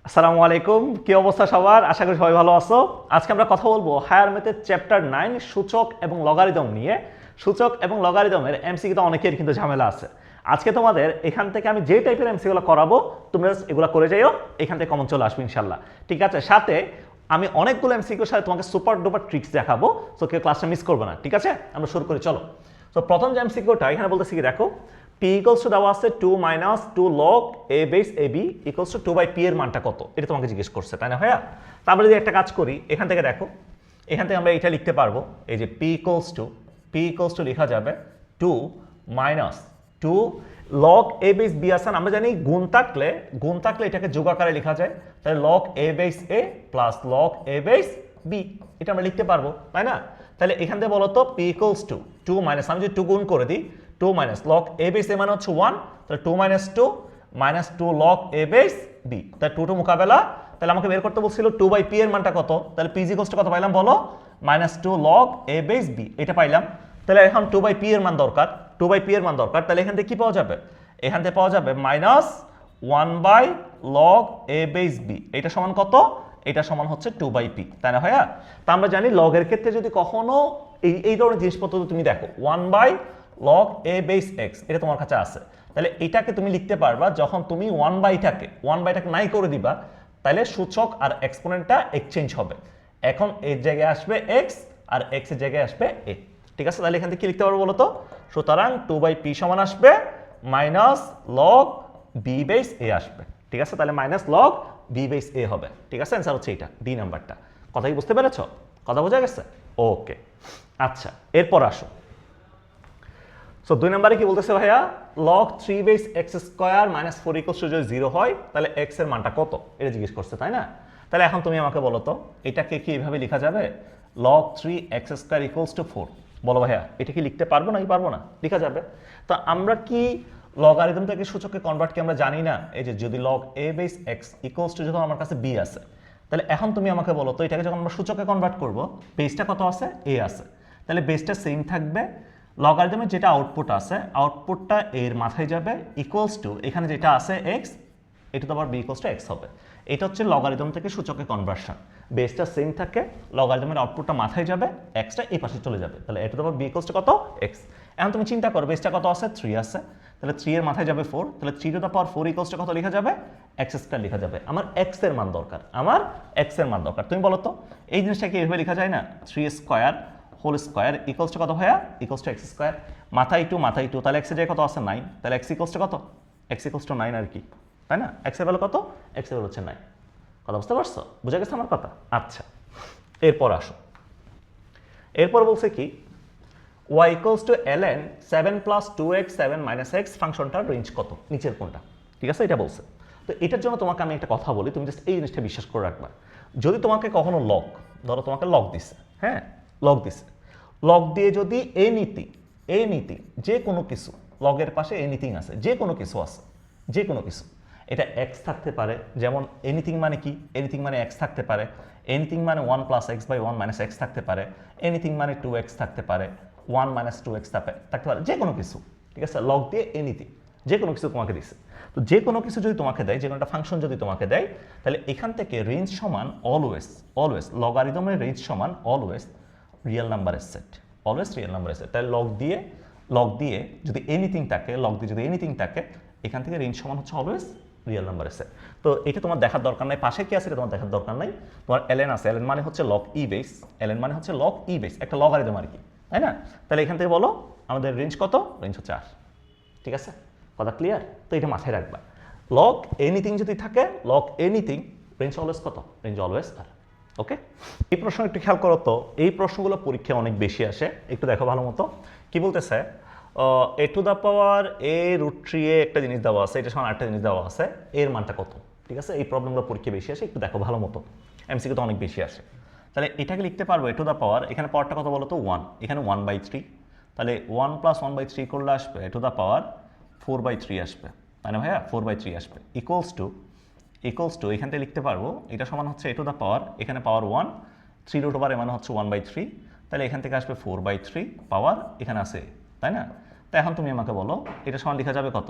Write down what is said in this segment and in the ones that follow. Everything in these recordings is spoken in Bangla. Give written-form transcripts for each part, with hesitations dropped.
আসসালামু আলাইকুম, কি অবস্থা সবার? আশা করি সবাই ভালো আছো। আজকে আমরা কথা বলবো হায়ার ম্যাথের চ্যাপ্টার 9 সূচক এবং লগারিদম নিয়ে। সূচক এবং লগারিদমের এমসিকিউ তো অনেকের কিন্তু ঝামেলা আছে। আজকে তোমাদের এখান থেকে আমি যে টাইপের এমসিকিউগুলো করাবো তোমরা এগুলো করে যাইও, এখান থেকে কমন চলে আসবে ইনশাল্লাহ। ঠিক আছে, সাথে আমি অনেকগুলো এমসিকিউর সাথে তোমাকে সুপার ডুপার ট্রিক্স দেখাবো, সো কেউ ক্লাসটা মিস করবে না। ঠিক আছে, আমরা শুরু করি, চলো। তো প্রথম যে এমসিকিউটা এখানে বলতেছি কি, দেখো p ইকুয়ালস টু দেওয়া আছে 2 minus 2 log a base ab equals to 2 by p এর মানটা কত, এটা তোমাকে জিজ্ঞেস করছে, তাই না ভাইয়া? তারপরে যদি একটা কাজ করি, এখান থেকে দেখো, এখান থেকে আমরা এটা লিখতে পারবো, এই যে p ইকুয়ালস টু লেখা যাবে 2 minus 2 log a base b আছে, আমরা জানি গুণ থাকলে এটাকে যোগ আকারে লেখা যায়, তাহলে log a base a plus log a base b, এটা আমরা লিখতে পারবো, তাই না? তাহলে এখান থেকে বলো তো p ইকুয়ালস টু 2 মাইনাস, আমি যদি 2 গুণ করে দিই, 2 minus log a base a মানে হচ্ছে 1, তাহলে 2 minus 2 log a base b, তাহলে 2 মোকাবেলা, তাহলে আমাকে বের করতে বলছিল 2 বাই p এর মানটা কত, তাহলে p ইকুয়ালস টু কত পাইলাম বলো, minus 2 log a base b, এটা পাইলাম। তাহলে এখন 2 বাই p এর মান দরকার, 2 বাই p এর মান দরকার, তাহলে এখান থেকে কি পাওয়া যাবে, এখান থেকে পাওয়া যাবে minus 1 by log a base b, এটা সমান কত, এটা সমান হচ্ছে 2 বাই p, তাই না ভাইয়া? তা আমরা জানি লগের ক্ষেত্রে যদি কখনো এই ধরনের জিনিসপত্র তুমি দেখো 1 by log a base x, এটা তোমার কাছে আছে, তাহলে এটাকে তুমি লিখতে পারবা যখন তুমি 1 বাইটাকে নাই করে দিবা, তাহলে সূচক আর এক্সপোনেন্টটা এক্সচেঞ্জ হবে, এখন এর জায়গায় আসবে x আর x এর জায়গায় আসবে a। ঠিক আছে, তাহলে এখান থেকে কি লিখতে পারবো বলো তো, সুতরাং 2 বাই p সমান আসবে minus log b base a আসবে। ঠিক আছে, তাহলে minus log b base a হবে। ঠিক আছে, অ্যান্সার হচ্ছে এটা, ডি নাম্বারটা। কথা কি বুঝতে পেরেছো? কথা বোঝা গেছে? ওকে, আচ্ছা, এরপর আসো। সো 2 নম্বরে কি বলতেছে ভাইয়া, log 3 base x square minus 4 equals to যদি 0 হয় তাহলে x এর মানটা কত, এটা জিজ্ঞেস করছে, তাই না? তাহলে এখন তুমি আমাকে বলো তো, এটাকে কি এভাবে লেখা যাবে, log 3x square equals to 4, বলো ভাইয়া এটা কি লিখতে পারবো নাকি পারবো না? লেখা যাবে। তো আমরা কি লগারিদম থেকে সূচকে কনভার্ট কি আমরা জানি না, এই যে যদি log a base x equals two যখন আমার কাছে b আছে, তাহলে এখন তুমি আমাকে বলো তো, এটাকে যখন আমরা সূচকে কনভার্ট করব, বেসটা কত আছে, a আছে, তাহলে বেসটা সেম থাকবে, লগারিদমের যেটা আউটপুট আছে আউটপুটটা এর মাথায় যাবে, ইকুয়ালস টু এখানে যেটা আছে x, এটা তো আবার b ইকুয়ালস টু x হবে। এটা হচ্ছে লগারিদম থেকে সূচকে কনভার্সন, বেসটা সেম থাকে, লগারিদমের আউটপুটটা মাথায় যাবে, xটা এই পাশে চলে যাবে, তাহলে এটা তো আবার b ইকুয়ালস টু কত, x। এখন তুমি চিন্তা করো, বেসটা কত আছে, 3 আছে, তাহলে 3 এর মাথায় যাবে 4, তাহলে 3 to the power 4 equals to কত লেখা যাবে, x স্কয়ার লেখা যাবে। আমার x এর মান দরকার, তুমি বলো তো এই জিনিসটাকে এভাবে লেখা যায় না, 3 square whole square equals to কত ভাইয়া, ইকুয়ালস টু এক্স স্কয়ার, মাথায় 2 তাহলে এক্স এর জায়গায় কত আছে 9, তাহলে এক্স ইকুয়ালস টু কত, এক্স ইকুয়ালস টু 9 আর কি, তাই না? এক্স এর ভ্যালু কত, এক্স এর ভ্যালু হচ্ছে 9। কথা বুঝতে পারছো? বুঝা গেছে আমার কথা? আচ্ছা, এরপর আসো। এরপর বলছে কি, y equals to ln 7 plus 2x 7 minus x ফাংশনটার রেঞ্জ কত, নিচের কোনটা? ঠিক আছে, এটা বলছে। তো এটার জন্য তোমাকে আমি একটা কথা বলি, তুমি জাস্ট এই জিনিসটা বিশ্বাস করে রাখবা। যদি তোমাকে কখনো লগ, ধরো তোমাকে লগ দিছে, হ্যাঁ লগ দিছে, লগ দিয়ে যদি এনিথিং যে কোনো কিছু, লগের পাশে এনিথিং আছে, যে কোনো কিছু আছে, যে কোনো কিছু, এটা এক্স থাকতে পারে, যেমন এনিথিং মানে কি, এনিথিং মানে এক্স থাকতে পারে, এনিথিং মানে 1 plus x by 1 minus x থাকতে পারে, এনিথিং মানে 2x থাকতে পারে, 1 মাইনাস 2x থাকতে পারে, যে কোনো কিছু। ঠিক আছে, লগ দিয়ে এনিথিং, যে কোনো কিছু তোমাকে দিচ্ছে। তো যে কোনো কিছু যদি তোমাকে দেয়, যে কোনো একটা ফাংশন যদি তোমাকে দেয়, তাহলে এখান থেকে রেঞ্জ সমান অলওয়েজ লগারিদমের রেঞ্জ সমান অলওয়েজ রিয়েল নাম্বারের সেট, তাহলে লগ দিয়ে যদি এনিথিং থাকে, এখান থেকে রেঞ্জ সমান হচ্ছে অলওয়েজ রিয়েল নাম্বারের সেট। তো এটা তোমার দেখার দরকার নাই, পাশে কি আছে এটা তোমার দেখার দরকার নাই, তোমার ln আছে, ln মানে হচ্ছে লগ ই বেস, একটা লগারিদম আর কি, তাই না? তাহলে এখান থেকে বলো আমাদের রেঞ্জ কত, রেঞ্জ হচ্ছে r। ঠিক আছে, কথা ক্লিয়ার? তো এটা মাথায় রাখবা, লগ এনিথিং যদি থাকে, রেঞ্জ অলওয়েজ কত, রেঞ্জ অলওয়েজ r। ওকে, এই প্রশ্ন একটু খেয়াল করো তো, এই প্রশ্নগুলো পরীক্ষায় অনেক বেশি আসে, একটু দেখো ভালো মতো কি বলতেছে। A to the power a root 3a একটা জিনিস দেওয়া আছে, এটা সমান আরেকটা জিনিস দেওয়া আছে, এর মানটা কত? ঠিক আছে, এই প্রবলেমগুলো পরীক্ষায় বেশি আসে, একটু দেখো ভালো মতো, এমসিকিউ তো অনেক বেশি আসে। তাহলে এটাকে লিখতে পারবো এ টু দ্য পাওয়ার, এখানে পাওয়ারটা কত বলো তো 1, এখানে 1/3, তাহলে 1 প্লাস 1/3 করলে আসবে এ টু দ্য পাওয়ার 4/3 আসবে, তাই না ভাইয়া? 4/3 আসবে, ইকুয়ালস টু এখান থেকে লিখতে পারবো এটা সমান হচ্ছে এ টু দ্য পাওয়ার, এখানে পাওয়ার 1, 3 রুট ওভার এ মানে হচ্ছে 1/3, তাহলে এখান থেকে আসবে 4/3 পাওয়ার, এখানে আছে, তাই না? তো এখন তুমি আমাকে বলো এটা সমান লেখা যাবে কত,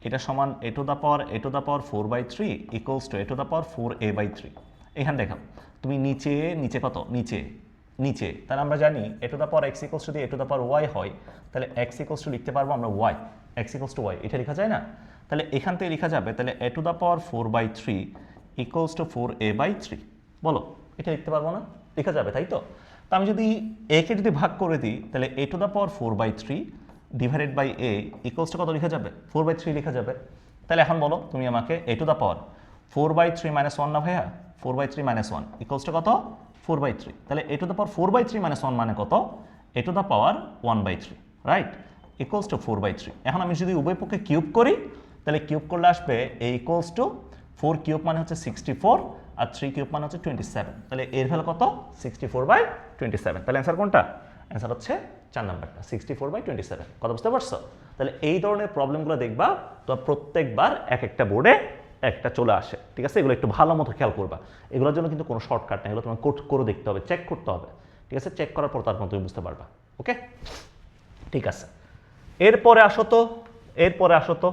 এটা সমান a to the power 4/3 equals to a to the power 4a/3। এখানে দেখো তুমি নিচে কত নিচে তাহলে আমরা জানি a to the power x equals to যদি a to the power y হয় তাহলে x ইকুয়ালস টু লিখতে পারবো আমরা y, x equals two y, এটা লেখা যায় না? তাহলে এখান থেকে লেখা যাবে তাহলে a to the power 4/3 equals to 4a/3। বলো এটা লিখতে পারবো না? লেখা যাবে, তাই তো? তো আমি যদি a কে যদি ভাগ করে দিই তাহলে a to the power 4/3 divided by a equals to কত লেখা যাবে? 4/3 লেখা যাবে। তাহলে এখন বলো তুমি আমাকে a টু দ্য পাওয়ার 4/3 - 1 না ভাইয়া? 4/3 - 1 ইকুয়ালস টু কত? 4/3। তাহলে a টু দ্য পাওয়ার 4/3 - 1 মানে কত? a to the power 1/3, right? Equals to 4/3। এখন আমি যদি উভয় পক্ষে কিউব করি তাহলে কিউব করলে আসবে a ইকুয়ালস টু 4 কিউব মানে হচ্ছে 64 আর 3 কিউব মানে হচ্ছে 27। তাহলে এর ভ্যালু কত? 64/27। তাহলে অ্যান্সার কোনটা? অ্যান্সার হচ্ছে 4 নাম্বারটা, 64/27। কথা বুঝতে পারছো? তাহলে এই ধরনের প্রবলেমগুলো দেখবা তো প্রত্যেকবার এক একটা বোর্ডে একটা চলে আসে, ঠিক আছে? এগুলো একটু ভালো মতো খেয়াল করবা। এগুলোর জন্য কিন্তু কোনো শর্টকাট নেই, এগুলো তোমার করে দেখতে হবে, চেক করতে হবে, ঠিক আছে? চেক করার পর তারপর তুমি বুঝতে পারবা। ওকে, ঠিক আছে। এরপরে আসো তো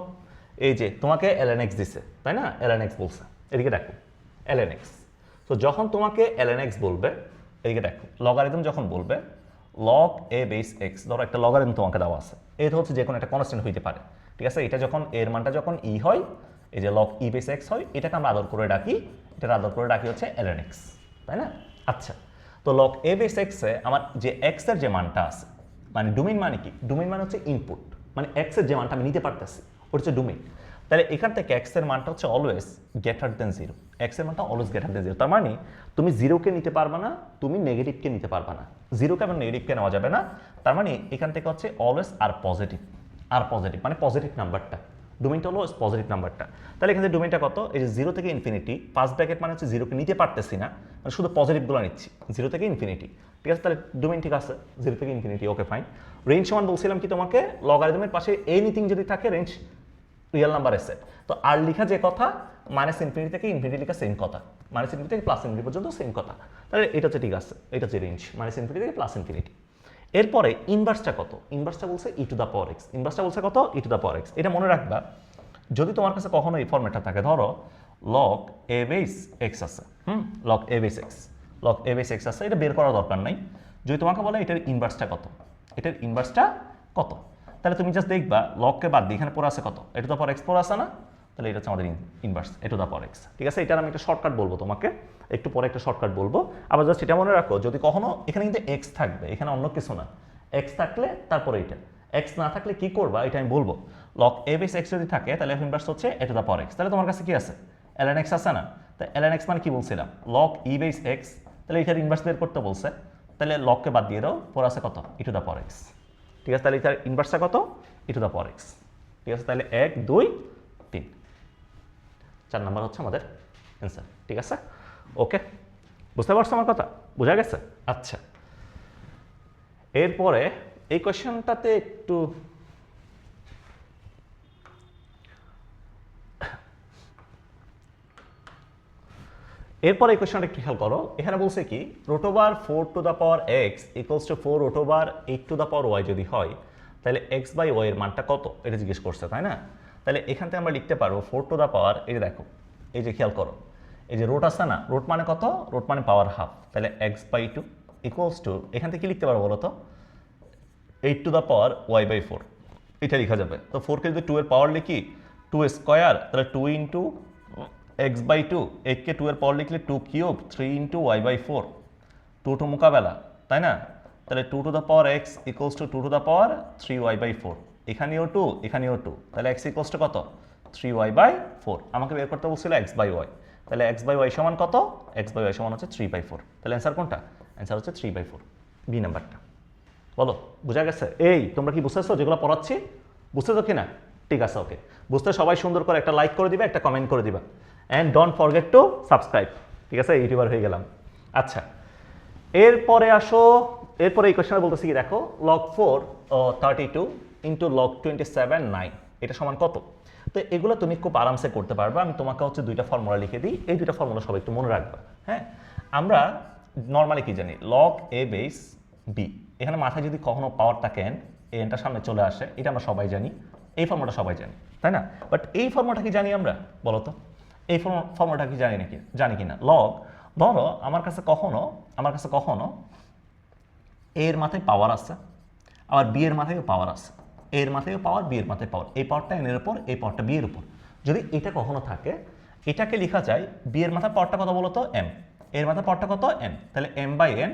এই যে তোমাকে ln x দিছে, তাই না? ln x বলছে, এদিকে দেখো ln x। তো যখন তোমাকে ln x বলবে, এদিকে দেখো লগারিদম যখন বলবে log a বেস x, ধরো একটা লগারিদম তোমাকে দেওয়া আছে, এটা হচ্ছে যে কোনো একটা কনস্ট্যান্ট হইতে পারে, ঠিক আছে? এটা যখন এর মানটা যখন ই হয়, এই যে log e বেস x হয়, এটাকে আমরা আদর করে ডাকি, হচ্ছে ln x, তাই না? আচ্ছা, তো log a বেস x এ আমার যে x এর যে মানটা আছে, মানে ডোমেইন মানে কি? ডোমেইন মানে হচ্ছে ইনপুট, মানে x এর যে মানটা আমি নিতে পারতেছি ওটা হচ্ছে ডোমেইন। তাহলে এখান থেকে x এর মানটা হচ্ছে অলওয়েজ গ্রেটার দেন 0, x এর মানটা অলওয়েজ গ্রেটার দেন 0। তার মানে তুমি 0 কে নিতে পারবা না, তুমি নেগেটিভকে নিতে পারবা না, 0 কে এবং নেগেটিভকে নেওয়া যাবে না। তার মানে এখান থেকে হচ্ছে অলওয়েজ আর পজিটিভ মানে পজিটিভ নাম্বারটা, ডোমেইনটা হলো পজিটিভ নাম্বারটা। তাহলে এখানে ডোমেইনটা কত? এই যে 0 থেকে ইনফিনিটি, ফার্স্ট ব্র্যাকেট মানে হচ্ছে 0 কে নিতে পারতেছি না, মানে শুধু পজিটিভগুলো নিচ্ছি, 0 থেকে ইনফিনিটি, ঠিক আছে? তাহলে ডোমেইন ঠিক আছে, 0 থেকে ইনফিনিটি, ওকে ফাইন। রেঞ্জ সমান বলছিলাম কি তোমাকে? লগারিদমের পাশে এনিথিং যদি থাকে রেঞ্জ রিয়েল নাম্বার এসে, তো আর লিখা যে কথা মাইনাস ইনফিনিটি থেকে ইনফিনিটি লিখা সেম কথা, মাইনাস ইনফিনিটি থেকে প্লাস ইনফিনিটি পর্যন্ত সেম কথা। তাহলে এটা হচ্ছে ঠিক আছে, এটা হচ্ছে রেঞ্জ মাইনাস ইনফিনিটি থেকে প্লাস ইনফিনিটি। এরপরে ইনভার্সটা কত? ইনভার্সটা বলছে ই টু দ্য পাওয়ার এক্স, ইনভার্সটা বলছে কত? ই টু দ্য পাওয়ার এক্স। এটা মনে রাখবা, যদি তোমার কাছে কখনো এই ফর্মেটটা থাকে, ধরো log a বেস এক্স আছে, log a বেস এক্স আছে, এটা বের করার দরকার নাই। যদি তোমাকে বলে এটার ইনভার্সটা কত, কত, তাহলে তুমি জাস্ট দেখবা লগকে বাদ দিয়ে এখানে পড়ে আছে কত? এ টু দ্য পাওয়ার এক্স পড়ে আছে না? তাহলে এটা হচ্ছে আমাদের inverse A to the power x, ঠিক আছে? এটার আমি একটা শর্টকাট বলবো তোমাকে, একটু পরে একটা শর্টকাট বলবো। আবার জাস্ট এটা মনে রাখো, যদি কখনো এখানে কিন্তু এক্স থাকবে, এখানে অন্য কিছু না, এক্স থাকলে তারপরে এটা, এক্স না থাকলে কি করবা এটা আমি বলবো। log a বেস এক্স যদি থাকে তাহলে ইনভার্স হচ্ছে এ টু দ্য পাওয়ার এক্স। তাহলে তোমার কাছে কি আছে? ln x আছে না? তো ln x মানে কি বলছিলাম? log e বেস এক্স, তাহলে এটার ইনভার্স বের করতে বলছে, তাহলে লগকে বাদ দিয়ে দাও, পরে আছে কত? ই টু দ্য পাওয়ার এক্স, ঠিক আছে? তাহলে এটার ইনভার্সটা কত? ই টু দ্য পাওয়ার এক্স, ঠিক আছে? তাহলে 1 2 3, 4 নাম্বার হচ্ছে আমাদের অ্যান্সার, ঠিক আছে? ওকে, বুঝতে পারছো আমার কথা? বোঝা গেছে? আচ্ছা, এরপরে এই কোয়েশ্চেনটাতে একটু এরপর এই কোয়েশ্চনটা একটু খেয়াল করো। এখানে বলছে কি root over 4 to the power x equals to 4 root over 8 to the power y যদি হয়, তাহলে এক্স বাই ওয়াই এর মানটা কত? এটা জিজ্ঞেস করছে, তাই না? তাহলে এখান থেকে আমরা লিখতে পারবো 4 টু দ্য পাওয়ার, এই যে দেখো, এই যে খেয়াল করো, এই যে রুট আছে না, রুট মানে কত? রুট মানে পাওয়ার হাফ, তাহলে এক্স বাই 2 ইকুয়ালস টু, এখান থেকে কি লিখতে পারবো বলো তো? 8 to the power y by 4, এটা লেখা যাবে। তো 4কে যদি 2 এর পাওয়ার লিখি, 2 স্কোয়ার, তাহলে 2 ইন্টু এক্স বাই 2, 8কে 2 এর পাওয়ার লিখলে 2 cube, 3 into y by 4, 2 to মোকাবেলা, তাই না? তাহলে 2 to the power x equals to 2 to the power 3 y by 4, এখানেও 2 এখানেও 2, তাহলে এক্স ইকুয়ালস টু কত? 3 ওয়াই বাই 4। আমাকে বের করতে বলছিল এক্স বাই ওয়াই, তাহলে এক্স বাই ওয়াই সমান কত? এক্স বাই ওয়াই সমান হচ্ছে 3 বাই 4। তাহলে অ্যান্সার কোনটা? অ্যান্সার হচ্ছে 3 বাই 4, বি নাম্বারটা। বলো বোঝা গেছে? এই তোমরা কি বুঝতেছো যেগুলো পড়াচ্ছি? বুঝতেছো কিনা? ঠিক আছে, ওকে। বুঝতে সবাই সুন্দর করে একটা লাইক করে দিবা, একটা কমেন্ট করে দিবা, and don't forget to subscribe, ঠিক আছে? ইউটিউবার হয়ে গেলাম। আচ্ছা, এরপরে আসো, এরপরে এই কোয়েশ্চেনে বলতেছি কি দেখো, log 4 32 ইন্টু log 27 9, এটা সমান কত? তো এগুলো তুমি খুব আরামসে করতে পারবে। আমি তোমাকে হচ্ছে দুইটা ফর্মুলা লিখে দিই, এই দুইটা ফর্মুলা সবাই একটু মনে রাখবা। হ্যাঁ, আমরা নর্মালি কি জানি? log a বেস b, এখানে মাথায় যদি কখনো পাওয়ার থাকে এনটা সামনে চলে আসে, এটা আমরা সবাই জানি, এই ফর্মুলাটা সবাই জানি। তাই না? বাট এই ফর্মুলাটা কি জানি আমরা, বলো তো? এই ফর্মুলাটা কি জানি কিনা? লগ, ধরো আমার কাছে কখনো এর মাথায় পাওয়ার আছে, আবার বি এর মাথায়ও পাওয়ার আছে, এর মাথায়ও পাওয়ার, বি এর মাথায় পাওয়ার, এই পাওয়ারটা এন এর উপর, এই পাওয়ারটা বি এর উপর। যদি এটা কখনো থাকে, এটাকে লেখা যায় বি এর মাথায় পাওয়ারটা কত বলো তো? এম। এর মাথায় পাওয়ারটা কত? এন। তাহলে m by n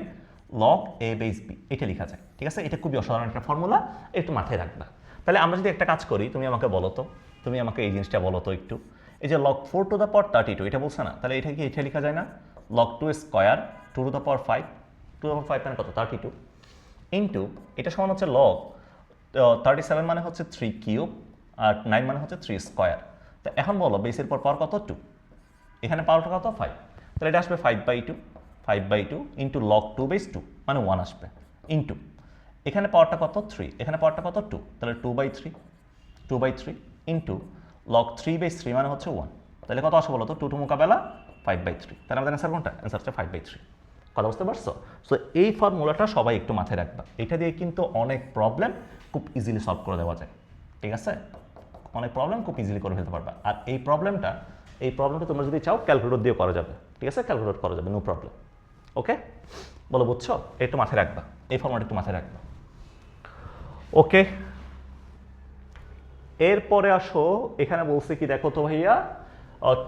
log a base b, এটা লেখা যায়। ঠিক আছে, এটা খুবই অসাধারণ একটা ফর্মুলা, একটু মাথায় রাখবা। তাহলে আমরা যদি একটা কাজ করি, তুমি আমাকে এই জিনিসটা বলো তো একটু। এই যে লগ 4 টু দ্য পাওয়ার 32 এটা বলছে না, তাহলে এটা কি এটা লেখা যায় না? Log 2 square 2 to the power 5, 2 to the power 5 মানে কত? 32 ইন্টু এটা সমান হচ্ছে লগ 37 মানে হচ্ছে 3 কিউব, আর 9 মানে হচ্ছে 3 স্কোয়ার। তো এখন বলো বেসের পর পাওয়ার কত? 2, এখানে পাওয়ারটা কত? 5। তাহলে এটা আসবে 5/2 ইন্টু লগ 2/2 মানে 1 আসবে, ইন্টু এখানে পাওয়ারটা কত? 3, এখানে পাওয়ারটা কত? 2, তাহলে 2/3 ইন্টু লগ 3/3 মানে হচ্ছে 1। তাহলে কত আসবে বলো তো? 2 টু মোকাবেলা 5/3। তাহলে আমাদের অ্যান্সার কোনটা? অ্যান্সার হচ্ছে 5/3। কথা বুঝতে পারছো? সো এই ফর্মুলাটা সবাই একটু মাথায় রাখবা। এটা দিয়ে কিন্তু অনেক প্রবলেম খুব ইজিলি সলভ করে দেওয়া যায়। ঠিক আছে, অনেক প্রবলেম খুব ইজিলি করে ফেলতে পারবা। আর এই প্রবলেমটা তোমরা যদি চাও ক্যালকুলেটর দিয়ে করা যাবে। ঠিক আছে, ক্যালকুলেট করা যাবে, নো প্রবলেম। ওকে, বলো বুঝছো? একটু মাথায় রাখবা, এই ফর্মুলাটা একটু মাথায় রাখবা। ওকে, এরপরে আসো, এখানে বলছে কি দেখো তো ভাইয়া,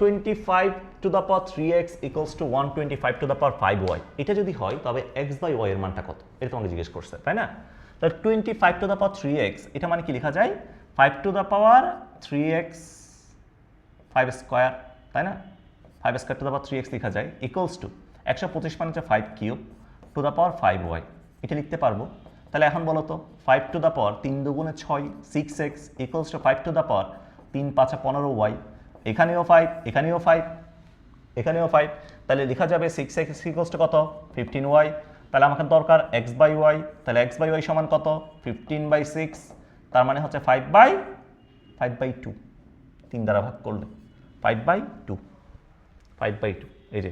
25 to the power 3x equals to 125 to the power 5y। এটা যদি হয় তবে x বাই y এর মানটা কত, এটা তোমাকে জিজ্ঞেস করছে, তাই না? তাহলে 25 টু দ্য পাওয়ার 3x এটা মানে কি লেখা যায়? 5 to the power 3x 5 square, তাই না? 5 square to the power 3x লেখা যায় ইকুয়ালস টু 125 মানে হচ্ছে 5 cube to the power 5y, এটা লিখতে পারবো। তাহলে এখন বলো তো 5 টু দ্য পাওয়ার 3 দুগুণে 6 6x equals to 5 to the power 3 5 15y, এখানেও 5, এখানেও 5, এখানেও 5। তাহলে লেখা যাবে 6x ইকুয়ালস টু কত? 15y। তাহলে আমাকে দরকার x বাই y, তাহলে x বাই y সমান কত? 15/6, তার মানে হচ্ছে 5/2, 3 দ্বারা ভাগ করলে 5/2, এই যে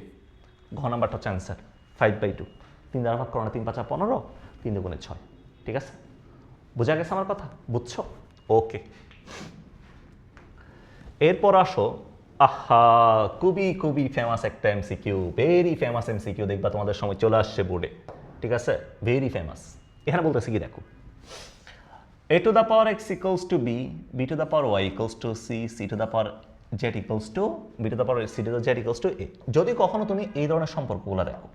ঘ নাম্বারটা হচ্ছে অ্যান্সার 5/2। 3 দ্বারা ভাগ করো না, 3 5 15, 3 দুগুণে 6। ঠিক আছে, বোঝা গেছে আমার কথা? বুঝছো? ওকে, এরপর আসো, আহা খুবই ফেমাস একটা এমসিকিউ, ভেরি ফেমাস এমসিকিউ, দেখবা তোমাদের সময় চলে আসছে বোর্ডে। ঠিক আছে, ভেরি ফেমাস। এখানে বলতেছি কি দেখো, a to the power x equals to b, b to the power y equals to c, c to the power z equals to b to the power c to the z equals to a। যদি কখনো তুমি এই ধরনের সম্পর্কগুলো দেখো,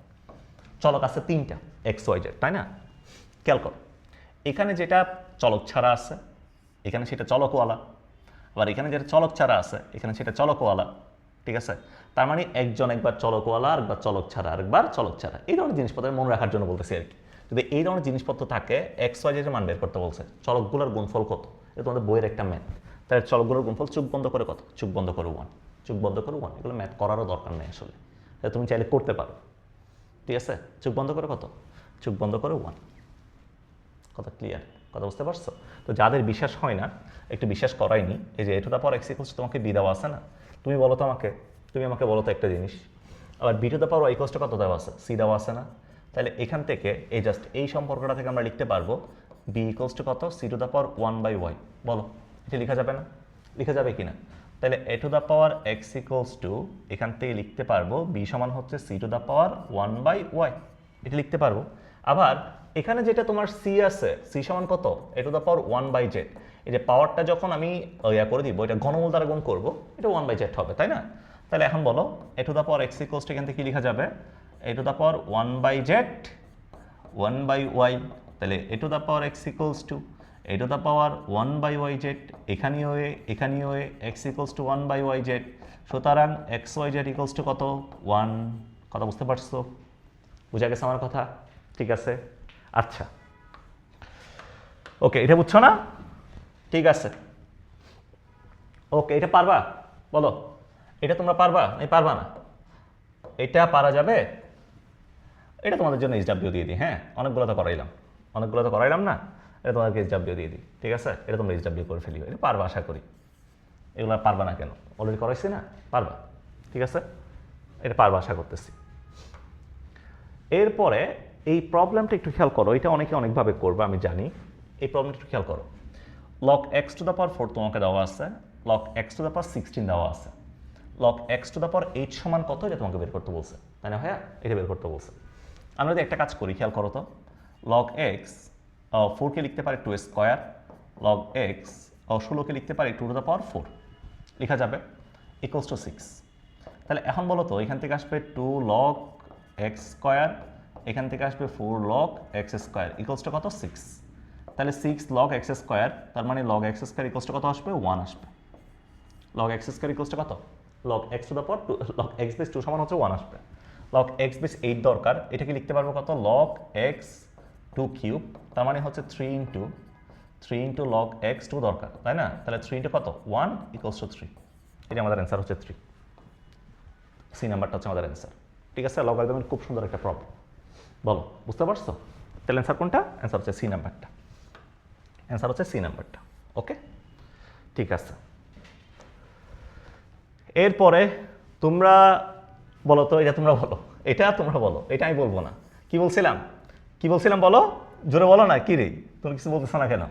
চলক আছে 3টা x y z, তাই না? খেয়াল করো, এখানে যেটা চলক ছাড়া আছে এখানে সেটা চলকওয়ালা, আবার এখানে যেটা চলক ছাড়া আছে এখানে সেটা চলকওয়ালা। ঠিক আছে, তার মানে একজন একবার চলকওয়ালা, আরেকবার চলক ছাড়া, আরেকবার চলক ছাড়া। এই ধরনের জিনিসপত্র মনে রাখার জন্য বলতেছি আর কি। যদি এই ধরনের জিনিসপত্র থাকে, এক্স ওয়াই জেড মান বের করতে বলছে, চলকগুলোর গুণফল কত, এটা তোমাদের বইয়ের একটা ম্যাথ। তাহলে চলকগুলোর গুণফল চোখ বন্ধ করে কত? চোখ বন্ধ করে 1, চোখ বন্ধ করে 1। এগুলো ম্যাথ করারও দরকার নেই আসলে, তাহলে তুমি চাইলে করতে পারো। ঠিক আছে, চোখ বন্ধ করে কত? চোখ বন্ধ করে 1। কথা ক্লিয়ার? কথা বুঝতে পারছো? তো যাদের বিশ্বাস হয় না, একটু বিশ্বাস করাইনি, এই যে a to the power x equals তোমাকে বি দেওয়া আছে না, তুমি আমাকে বলো তো একটা জিনিস, আবার b to the power y equals কত দেওয়া আছে? সি দেওয়া আছে না? তাহলে এখান থেকে এই জাস্ট এই সম্পর্কটা থেকে আমরা লিখতে পারবো বি ইকুয়ালস টু কত? C to the power 1/y। বলো এটা লেখা যাবে না? লেখা যাবে কি না? তাহলে a to the power x equals to এখান থেকে লিখতে পারবো বি সমান হচ্ছে C to the power 1/y, এটা লিখতে পারবো। আবার এখানে যেটা তোমার সি আছে, সি সমান কত? এ টু দ্য পাওয়ার 1/z। এই যে পাওয়ারটা যখন আমি ইয়া করে দিব, এটা ঘনমূল দ্বারা গুণ করবো, এটা 1/z হবে, তাই না? তাহলে এখন বলো a to the power x equals to এখান থেকে কি লেখা যাবে? A to the power 1/z 1/y। তাহলে a to the power x equals to a to the power 1/yz, এখানেও এক্স ইকুয়ালস টু 1/yz। সুতরাং x y z equals to কত? 1। কথা বুঝতে পারছো? বুঝা গেছে আমার কথা? ঠিক আছে, আচ্ছা ওকে, এটা বুঝছো না? ঠিক আছে, ওকে, এটা পারবা? বলো এটা তোমরা পারবা? এই পারবা না? এটা পারা যাবে? এটা তোমাদের জন্য এইচডাব্লিউ দিয়ে দিই। হ্যাঁ, অনেকগুলো তো করাইলাম না, এটা তোমাদেরকে এইচডাব্লিউ দিয়ে দিই। ঠিক আছে, এটা তোমরা এইচডাব্লিউ করে ফেলিও, এটা পারবা আশা করি। এগুলো পারবা না কেন? অলরেডি করাইছি না, পারবা। ঠিক আছে, এটা পারবা আশা করতেছি। এরপরে এই প্রবলেমটা একটু খেয়াল করো, এটা অনেকে অনেকভাবে করবে আমি জানি। এই প্রবলেমটা একটু খেয়াল করো, log x to the power 4 তোমাকে দেওয়া আছে, log x to the power 16 দেওয়া আছে, log x to the power 8 সমান কত, এটা তোমাকে বের করতে বলছে, তাই না ভাইয়া? এটা বের করতে বলছে। আমরা যদি একটা কাজ করি, খেয়াল করো তো, লগ এক্স 4কে লিখতে পারি 2 স্কোয়ার, লগ এক্স 16কে লিখতে পারি 2 টু দ্য পাওয়ার 4 লেখা যাবে, ইকুয়ালস টু 6। তাহলে এখন বলো তো, এখান থেকে আসবে 2 লগ এক্স স্কোয়ার, এখান থেকে আসবে 4 log x square, equals to কত, 6। তাহলে 6 লগ এক্স স্কোয়ার, তার মানে log x square equals to কত আসবে, 1 আসবে। Log x square equals to কত, log x to the power 2, log x base 2 সমান হচ্ছে 1 আসবে। লগ এক্স বেস 8 দরকার, এটাকে লিখতে পারবো কত, লগ এক্স 2 কিউব, তার মানে হচ্ছে 3 ইন্টু লগ এক্স 2 দরকার, তাই না? তাহলে 3 ইন্টু কত, 1 ইকুয়ালস টু 3। এটা আমাদের অ্যান্সার হচ্ছে 3। সি নাম্বারটা হচ্ছে আমাদের অ্যান্সার। ঠিক আছে, লগারিদমের খুব সুন্দর একটা প্রবলেম। বলো, বুঝতে পারছো? তাহলে অ্যান্সার কোনটা? অ্যান্সার হচ্ছে সি নাম্বারটা। অ্যান্সার হচ্ছে সি নাম্বারটা। ওকে, ঠিক আছে। এরপরে তোমরা বলো তো, এটা তোমরা বলো, এটা তোমরা বলো, এটা আমি বলবো না। কি বলছিলাম বলো, জোরে বলো না, কি রে তুমি কিছু বলতেছো না কেন?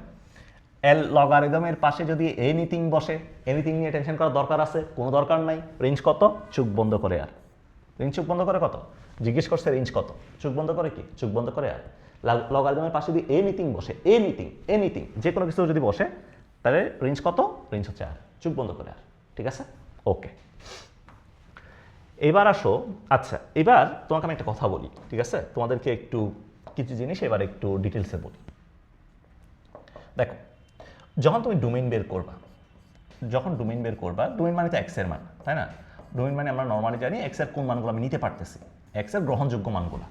এল লগারিদমের পাশে যদি এনিথিং বসে, এনিথিং নিয়ে টেনশন করার দরকার আছে? কোনো দরকার নাই। রেঞ্জ কত? চোখ বন্ধ করে আর। রেঞ্জ চোখ বন্ধ করে কত? জিজ্ঞেস করছে রেঞ্জ কত, চোখ বন্ধ করে কি? চোখ বন্ধ করে আর। লগারিদমের পাশে যদি এনিথিং বসে, এনিথিং যে কোনো কিছু যদি বসে, তাহলে রেঞ্জ কত? রেঞ্জ হচ্ছে আর, চোখ বন্ধ করে আর। ঠিক আছে, ওকে। এবার আসো, আচ্ছা এবার তোমাকে আমি একটা কথা বলি, ঠিক আছে? তোমাদেরকে একটু কিছু জিনিস এবার একটু ডিটেলসে বলি। দেখো, যখন তুমি ডোমেইন বের করবা, ডোমেইন মানে তো এক্স এর মান, তাই না? ডোমেইন মানে আমরা নর্মালি জানি এক্স এর কোন মানগুলো আমি নিতে পারতেছি, এক্স এর গ্রহণযোগ্য মানগুলো।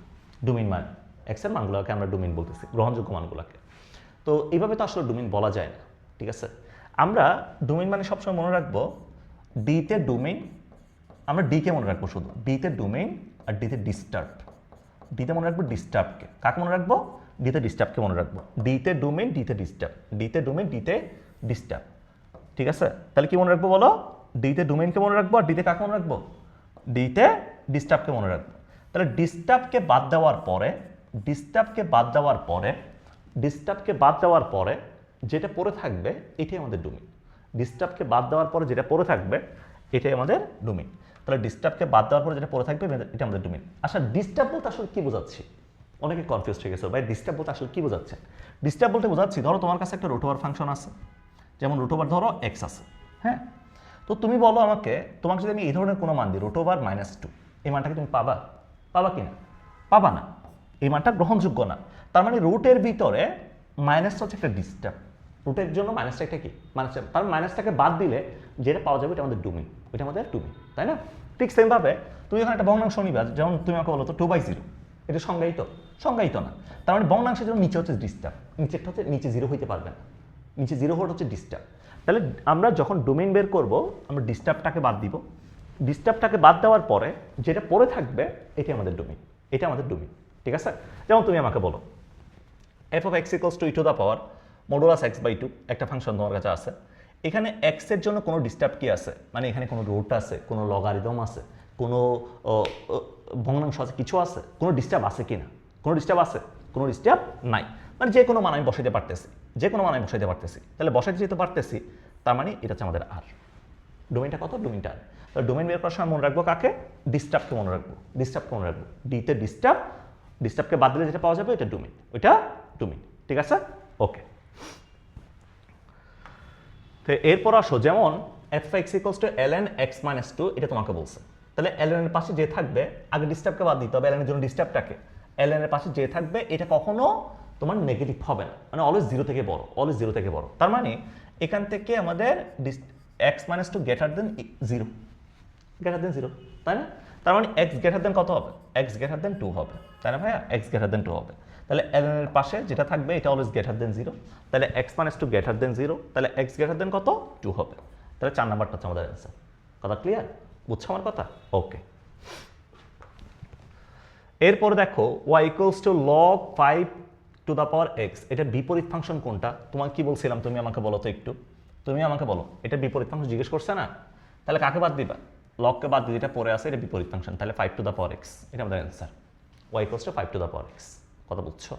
ডোমেইন মানে এক্স এর মানগুলোকে আমরা ডোমেইন বলতেছি, গ্রহণযোগ্য মানগুলোকে। তো এইভাবে তো আসলে ডোমেইন বলা যায় না, ঠিক আছে? আমরা ডোমেইন মানে সবসময় মনে রাখবো ডিতে ডোমেইন, আমরা ডিকে মনে রাখবো শুধু, ডিতে ডোমেইন আর ডিতে ডিস্টার্ব। ডিতে মনে রাখবো ডিস্টার্বকে, কাকে মনে রাখবো? ডিতে ডিস্টার্বকে মনে রাখবো। ডিতে ডোমেইন, ডিতে ডিস্টার্ব, ডিতে ডোমেইন, ডিতে ডিস্টার্ব। ঠিক আছে, তাহলে কি মনে রাখবো বলো? ডিতে ডোমেইনকে মনে রাখবো, আর ডিতে কাকে মনে রাখবো? ডিতে ডিস্টার্বকে মনে রাখবো। তাহলে ডিস্টার্বকে বাদ দেওয়ার পরে যেটা পড়ে থাকবে এটাই আমাদের ডোমেইন। ডিস্টার্বকে বাদ দেওয়ার পরে যেটা পড়ে থাকবে এটাই আমাদের ডোমেইন। তাহলে ডিস্টার্বকে বাদ দেওয়ার পরে যেটা পড়ে থাকবে এটা আমাদের ডোমেইন। আচ্ছা, ডিস্টার্ব বলতে আসলে কি বোঝাচ্ছি? অনেকে কনফিউজ হয়ে গেছে, ভাই ডিস্টার্ব বলতে আসলে কি বোঝাচ্ছে? ডিস্টার্ব বলতে বোঝাচ্ছি, ধরো তোমার কাছে একটা রুট ওভার ফাংশন আছে, যেমন রুট ওভার ধরো এক্স আছে, হ্যাঁ? তো তুমি বলো আমাকে, তোমাকে যদি আমি এই ধরনের কোনো মান দিই, রুট ওভার -2, এই মানটাকে তুমি পাবা কি না? পাবা না, এই মানটা গ্রহণযোগ্য না। তার মানে রুটের ভিতরে মাইনাসটা হচ্ছে একটা ডিস্টার্ব, রুটের জন্য মাইনাসটা একটা কি, মাইনাসটা, তার মাইনাসটাকে বাদ দিলে যেটা পাওয়া যাবে এটা আমাদের ডোমেইন, এটা আমাদের ডোমেইন, তাই না? ঠিক সেমভাবে তুমি যখন একটা ভগ্নাংশ নিবা, যেমন তুমি আমাকে বলো তো 2/0, এটা সংজ্ঞায়িত না। তার মানে ভগ্নাংশের জন্য নিচে হচ্ছে ডিস্টার্ব, নিচেরটা হচ্ছে, নিচে 0 হইতে পারবে না, নিচে 0 হচ্ছে ডিস্টার্ব। তাহলে আমরা যখন ডোমেইন বের করব, আমরা ডিস্টার্বটাকে বাদ দিব, ডিস্টার্বটাকে বাদ দেওয়ার পরে যেটা পড়ে থাকবে এটাই আমাদের ডোমেইন, এটা আমাদের ডোমেইন। ঠিক আছে, যেমন তুমি আমাকে বলো f of x equals to e to the power modulus x/2 একটা ফাংশন তোমার কাছে আছে, এখানে x এর জন্য কোনো ডিস্টার্ব কি আছে? মানে এখানে কোনো রুট আছে, কোনো লগারিদম আছে, কোনো ভগ্নাংশ আছে, কিছু আছে? কোনো ডিস্টার্ব আছে কি না? কোনো ডিস্টার্ব আছে? কোনো ডিস্টার্ব নাই। মানে যে কোনো মান আমি বসাইতে পারতেছি, তাহলে বসাইতে যেতে পারতেছি, তার মানে এটা হচ্ছে আমাদের আর। ডোমেইনটা কত? ডোমেইনটা আর। তাহলে ডোমেইন বের করার সময় মনে রাখবো কাকে? ডিস্টার্বকে মনে রাখবো, ডিতে ডিস্টার্বকে বাদ দিলে যেটা পাওয়া যাবে এটা ডোমেইন, ওইটা ডোমেইন। ঠিক আছে, ওকে। তো এরপর আসো, যেমন f(x = ln x - 2), এটা তোমাকে বলছে। তাহলে ln এর পাশে যে থাকবে, আগে ডিস্টার্বকে বাদ দিতে হবে, ln এর জন্য ডিস্টার্বটাকে, ln এর পাশে যে থাকবে এটা কখনো তোমার নেগেটিভ হবে না, মানে অলওয়েজ 0 থেকে বড়। তার মানে এখান থেকে আমাদের x - 2 > 0, তাই না? তার মানে x কত হবে? x 2 হবে, তাই না ভাইয়া? x 2 হবে। তাহলে ln এর পাশে যেটা থাকবে এটা অলওয়েজ > 0, তাহলে x - 2 > 0, তাহলে x কত? 2 হবে। তাহলে 4 নাম্বারটা হচ্ছে আমাদের অ্যান্সার। কথা ক্লিয়ার? বুঝছো আমার কথা? ওকে। এরপরে দেখো y = log 5 to the power x, এটা বিপরীত ফাংশন কোনটা? তোমাকে কি বলছিলাম, তুমি আমাকে বলো তো একটু, এটা বিপরীত ফাংশন জিজ্ঞেস করছে না? তাহলে কাকে বাদ দিবা? লগকে বাদ দিয়ে, এটা পরে আছে, এটা বিপরীত ফাংশন, তাহলে 5 to the power x, এটা আমাদের answer. y = 5 to the power x। কথা বুঝছো?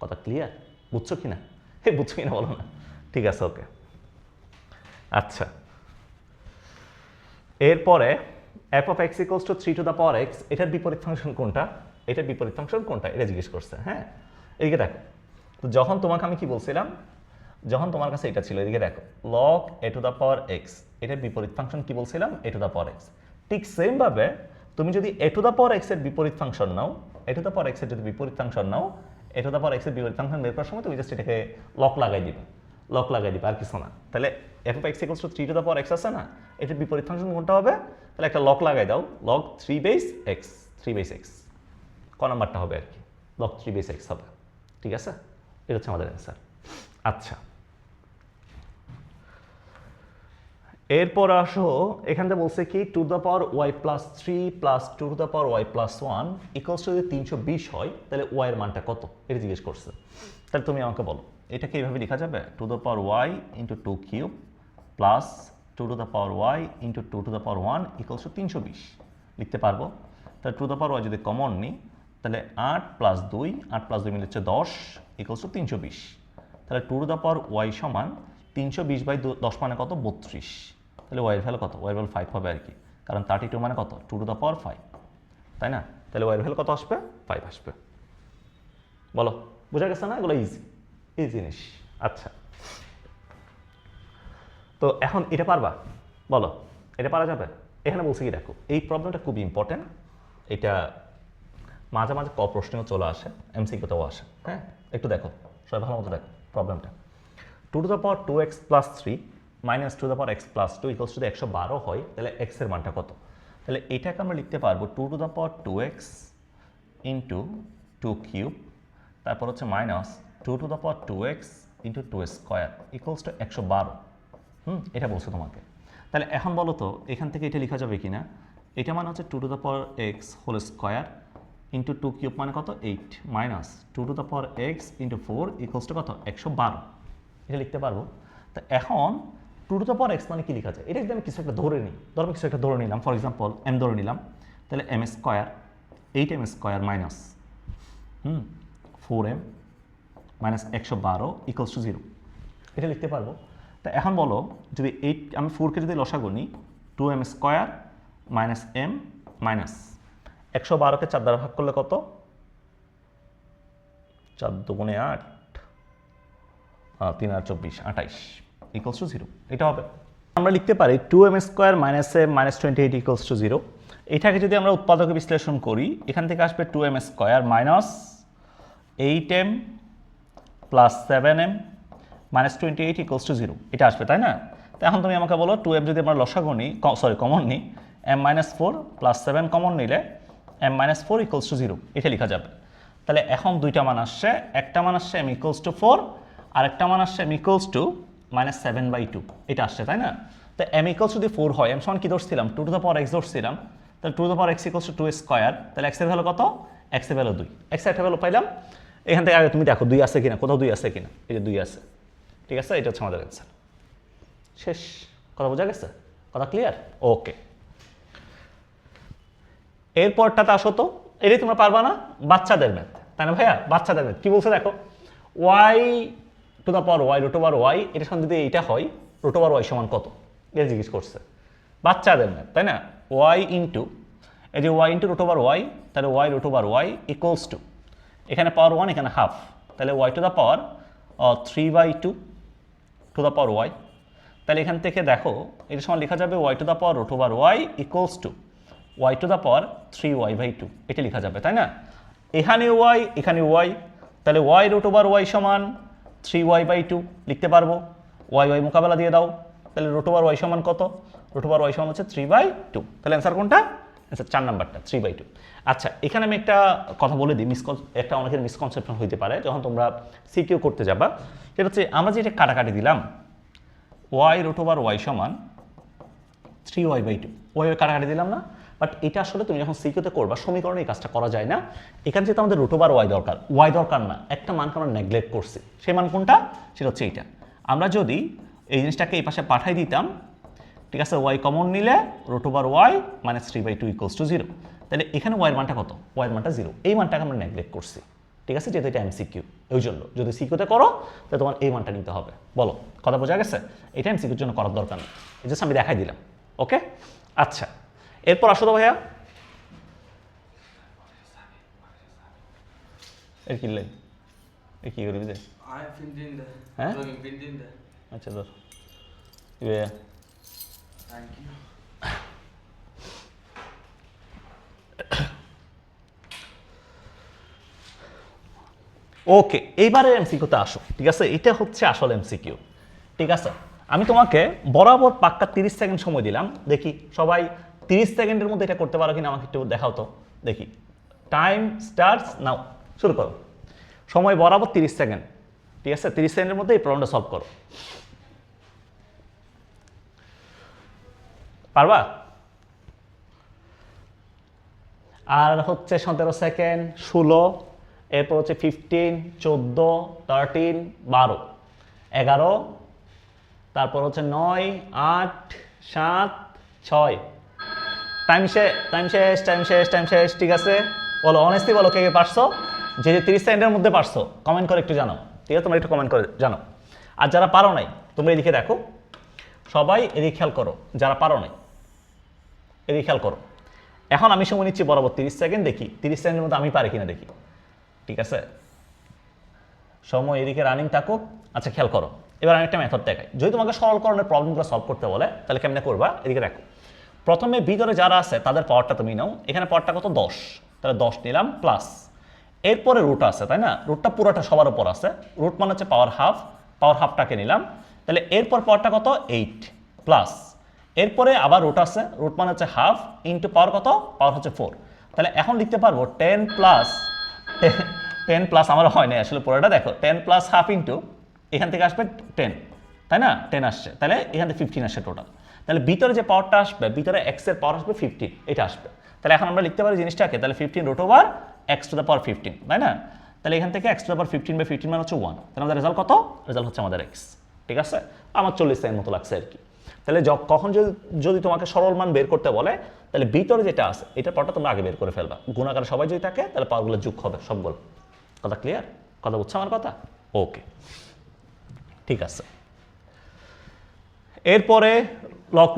কথা ক্লিয়ার? বুঝছো কিনা? বুঝছো কিনা বলো না। ঠিক আছে, ওকে। আচ্ছা, এরপরে F of x equals two 3 to the power x, এটার বিপরীত ফাংশন কোনটা, এটার বিপরীত ফাংশন কোনটা এটা জিজ্ঞেস করছে। হ্যাঁ, এদিকে দেখো, তো যখন তোমাকে আমি কি বলছিলাম, যখন তোমার কাছে এটা ছিল, এদিকে দেখো log A to the power x, এটার বিপরীত ফাংশন কি বলছিলাম, এ টু দ্য পাওয়ার এক্স। ঠিক সেম ভাবে তুমি যদি এ টু দ্য পাওয়ার এক্স এর বিপরীত function now, A to the power x এর যদি বিপরীত function now, A to the power x এর বিপরীত ফাংশন বের করার সময় তুমি জাস্ট এটাকে লক লাগাই দিবে, লক লাগাই দিবে, আর কিছু না। তাহলে F of x equals two 3 to the power x আছে না, এটার বিপরীত ফাংশন কোনটা হবে, তাহলে একটা লক লাগাই দাও, log 3 base x, 3 base x ক নাম্বারটা হবে আর কি, লগ 3 বেস এক্স হবে। ঠিক আছে, এটা হচ্ছে আমাদের অ্যান্সার। আচ্ছা, এরপর আসো, এখান থেকে বলছে কি to the power y plus 3 plus two to the power y plus 1 equals to যদি 320 হয় তাহলে ওয়াই এর মানটা কত, এটা জিজ্ঞেস করছে। তাহলে তুমি আমাকে বলো এটাকে এইভাবে লেখা যাবে, to the power y into 2 cube plus two to the power y into 2 to the power 1 equals to 320 লিখতে পারবো। তাহলে টু দ্য পাওয়ার ওয়াই যদি কমন নিই তাহলে 8 প্লাস 2, 8 প্লাস 2 মিলে হচ্ছে 10 ইকুয়ালস টু 320। তাহলে two to the power y সমান 320 বাই 10 মানে কত, 32। তাহলে ওয়াইয়ের ভ্যালু কত, ওয়াইয়ের ভ্যালু 5 হবে আর কি, কারণ 32 মানে কত, টু টু দ্য পাওয়ার 5, তাই না? তাহলে ওয়াইয়ের ভ্যালু কত আসবে, 5 আসবে। বলো বোঝা গেছে না, এগুলো ইজি এই জিনিস। আচ্ছা, তো এখন এটা পারবা, বলো এটা পারা যাবে? এখানে বলছি কি দেখো, এই প্রবলেমটা খুব ইম্পর্টেন্ট, এটা মাঝে মাঝে ক প্রশ্নেও চলে আসে, এমসিকিউতেও আসে। হ্যাঁ, একটু দেখো সবাই ভালো মতো দেখো প্রবলেমটা। Two to the power 2x plus 3 minus two the power x plus 2 equals to 112 হয়, তাহলে x এর মানটা কত? তাহলে এটাকে আমরা লিখতে পারবো two to the power 2x into 2 cube, তারপর হচ্ছে minus two to the power 2x into 2 square equals to 112। এটা বলছো তোমাকে। তাহলে এখন বলো তো এখান থেকে এটা লেখা যাবে কি না, এটা মানে হচ্ছে two to the power x whole square into 2 cube মানে কত 8 minus two to the power x into 4 equals to কত 112, এটা লিখতে পারবো। তো এখন two to the power x মানে কি লেখা যায়, এটা যদি আমি কিছু একটা ধরে নিই, ধরো কিছু একটা ধরে নিলাম, ফর এক্সাম্পল এম ধরে নিলাম, তাহলে m square 8m square minus 4m minus 112 equals to 0, এটা লিখতে পারবো। তা এখন বলো যদি 8 আমি 4কে যদি লসাগু নিই, 2m square minus m minus 112কে 4 দ্বারা ভাগ করলে কত, 4 দুগুণে 8, 3 আর 24 28 ইকুয়ালস টু 0, এটা হবে। আমরা লিখতে পারি 2m square minus m minus 28 equals to 0। এটাকে যদি আমরা উৎপাদকে বিশ্লেষণ করি, এখান থেকে আসবে 2m square minus 8m plus 7m minus 28 equals to 0, এটা আসবে, তাই না? তো এখন তুমি আমাকে বলো 2m যদি আমরা লসাগু নিই, সরি কমন নিই, m মাইনাস 4 প্লাস 7 কমন নিলে m মাইনাস 4 ইকুয়ালস টু 0, এটা লেখা যাবে। তাহলে এখন দুইটা মান আসছে, একটা মান আসছে m ইকুয়ালস টু 4, আর একটা মান আসছে m ইকুয়ালস টু মাইনাস 7/2, এটা আসছে, তাই না? তো m ইকুয়ালস টু যদি 4 হয়, m সমান কি ধরছিলাম, two to the power x ধরছিলাম, তাহলে two to the power x equals to 2 স্কোয়ার, তাহলে x এর ভ্যালু কত, x এর ভ্যালু 2, x এর একটা ভ্যালু পাইলাম। এখান থেকে আগে তুমি দেখো 2 আছে কিনা, কোথাও 2 আছে কিনা, এই যে 2 আছে, ঠিক আছে, এটা হচ্ছে আমাদের অ্যান্সার। শেষ, কথা বোঝা গেছে, কথা ক্লিয়ার? ওকে, এরপরটাতে আসো তো, এটাই তোমরা পারবা না, বাচ্চাদের ম্যাথ, তাই না ভাইয়া? বাচ্চাদের ম্যাথ কি বলছে দেখো, y to the power y root over y, এটার সঙ্গে যদি এইটা হয় রুট ওভার ওয়াই সমান কত, এটা জিজ্ঞেস করছে। বাচ্চাদের ম্যাথ, তাই না? ওয়াই ইন্টু এই যে y into root over y, তাহলে y root over y equals to, এখানে পাওয়ার 1 এখানে হাফ, তাহলে y to the power 3/2 to the power y. তাহলে এখান থেকে দেখো এটার সময় লেখা যাবে y to the power root over y equals to y to the power 3y/2, এটা লেখা যাবে, তাই না? এখানে ওয়াই এখানে ওয়াই, তাহলে ওয়াই রুট ওভার ওয়াই সমান 3y/2 লিখতে পারবো, ওয়াই ওয়াই মোকাবেলা দিয়ে দাও, তাহলে রুট ওভার ওয়াই সমান কত, রুট ওভার ওয়াই সমান হচ্ছে 3/2, তাহলে অ্যান্সার কোনটা, অ্যান্সার 4 নাম্বারটা 3/2। আচ্ছা, এখানে আমি একটা কথা বলে দিই, একটা অনেকের মিসকনসেপশন হইতে পারে যখন তোমরা সিকিউ করতে যাবা, সেটা হচ্ছে আমরা যেটা কাটাকাটি দিলাম ওয়াই রুট ওভার ওয়াই সমান 3y/2, ওয়াই কাটাকাটি দিলাম না, বাট এটা আসলে তুমি যখন সিকিউতে করবা সমীকরণে এই কাজটা করা যায় না। এখানে যেহেতু আমাদের রুট ওভার ওয়াই দরকার, ওয়াই দরকার না, একটা মানকে আমরা নেগলেক্ট করছি, সেই মান কোনটা, সেটা হচ্ছে এইটা। আমরা যদি এই জিনিসটাকে এই পাশে পাঠাই দিতাম, ঠিক আছে, ওয়াই কমন নিলে root over y minus 3/2 equals to 0, তাহলে এখানে ওয়াইয়ের মানটা কত, ওয়াইয়ের মানটা 0, এই মানটাকে আমরা নেগলেক্ট করছি, ঠিক আছে, যেহেতু এটা এমসিকিউ, ওই জন্য যদি সিকিউতে করো তাহলে তোমার এই মানটা নিতে হবে। বলো কথা বোঝা গেছে? এটা এমসিকিউর জন্য করার দরকার নেই, জাস্ট আমি দেখাই দিলাম। ওকে, আচ্ছা, এরপর আসো তো ভাইয়া, এর কি লাই এ কি করবি যে হ্যাঁ আচ্ছা ধর ভাইয়া ওকে, এইবারের এমসিকিউতে আসো। ঠিক আছে, এটা হচ্ছে আসল এমসিকিউ। ঠিক আছে, আমি তোমাকে বরাবর পাক্কা 30 সেকেন্ড সময় দিলাম। দেখি সবাই 30 সেকেন্ডের মধ্যে এটা করতে পারো কিনা আমাকে একটু দেখাও তো দেখি। টাইম স্টার্টস নাও, শুরু করো। সময় বরাবর 30 সেকেন্ড। ঠিক আছে, 30 সেকেন্ডের মধ্যে এই প্রবলেমটা সলভ করো। পারবা? আর হচ্ছে 17 সেকেন্ড, 16, এরপর হচ্ছে 15, 14, 13, 12, 11, তারপর হচ্ছে 9, 8, 7, 6। টাইম শেষ, টাইম শেষ, টাইম শেষ, টাইম শেষ। ঠিক আছে, বলো অনেস্টলি বলো কে কে পারছো। যে 30 সেকেন্ডের মধ্যে পারছো কমেন্ট করে একটু জানো। ঠিক আছে, তোমরা একটু কমেন্ট করে জানো। আর যারা পারো নাই তোমরা এদিকে দেখো, সবাই এদিকে খেয়াল করো। যারা পারো নাই এদিকে খেয়াল করো। এখন আমি সময় নিচ্ছি বরাবর 30 সেকেন্ড, দেখি 30 সেকেন্ডের মধ্যে আমি পারি কিনা দেখি। ঠিক আছে, সময় এদিকে রানিং থাকুক। আচ্ছা খেয়াল করো, এবার আমি একটা মেথড দেখাই। যদি তোমাকে সরলকরণের প্রবলেমগুলো সলভ করতে বলে তাহলে কেমনে করবা, এদিকে দেখো। প্রথমে ভিতরে যারা আছে তাদের পাওয়ারটা তুমি নাও। এখানে পাওয়ারটা কত? 10, তাহলে 10 নিলাম প্লাস, এরপরে রুট আছে তাই না, রুটটা পুরোটা সবার উপর আছে, রুট মানে হচ্ছে পাওয়ার হাফ, পাওয়ার হাফটাকে নিলাম। তাহলে এরপর পাওয়ারটা কত? 8 প্লাস, এরপরে আবার রুট আছে, রুট মানে হচ্ছে হাফ ইন্টু পাওয়ার কত? পাওয়ার হচ্ছে 4। তাহলে এখন লিখতে পারবো 10 প্লাস 10 প্লাস, আমার হয় না আসলে পুরোটা দেখো, 10 প্লাস হাফ ইন্টু এখান থেকে আসবে 10 তাই না, 10 আসছে, তাহলে এখান থেকে 15 আসছে টোটাল। তাহলে ভিতরে যে পাওয়ারটা আসবে, ভিতরে এক্স এর পাওয়ার আসবে 15, এটা আসবে। তাহলে এখন আমরা লিখতে পারি জিনিসটাকে, তাহলে 15 root over x to the power 15 তাই না। তাহলে এখান থেকে এক্স টু দ্য পাওয়ার 15/15 মানে হচ্ছে 1। তাহলে আমাদের রেজাল্ট কত? রেজাল্ট হচ্ছে আমাদের এক্স। ঠিক আছে, আমার 40 সেকেন্ড মতো লাগছে আর কি। তাহলে কখন যদি তোমাকে সরল মান বের করতে বলে তাহলে ভিতরে যেটা আছে এটার পাওয়ারটা তোমরা আগে বের করে ফেলবা। গুণাকারে সবাই যদি থাকে তাহলে পাওয়ারগুলো যোগ হবে সবগুলো। কথা ক্লিয়ার? কথা বুঝছো আমার কথা? ওকে, ঠিক আছে। এরপরে log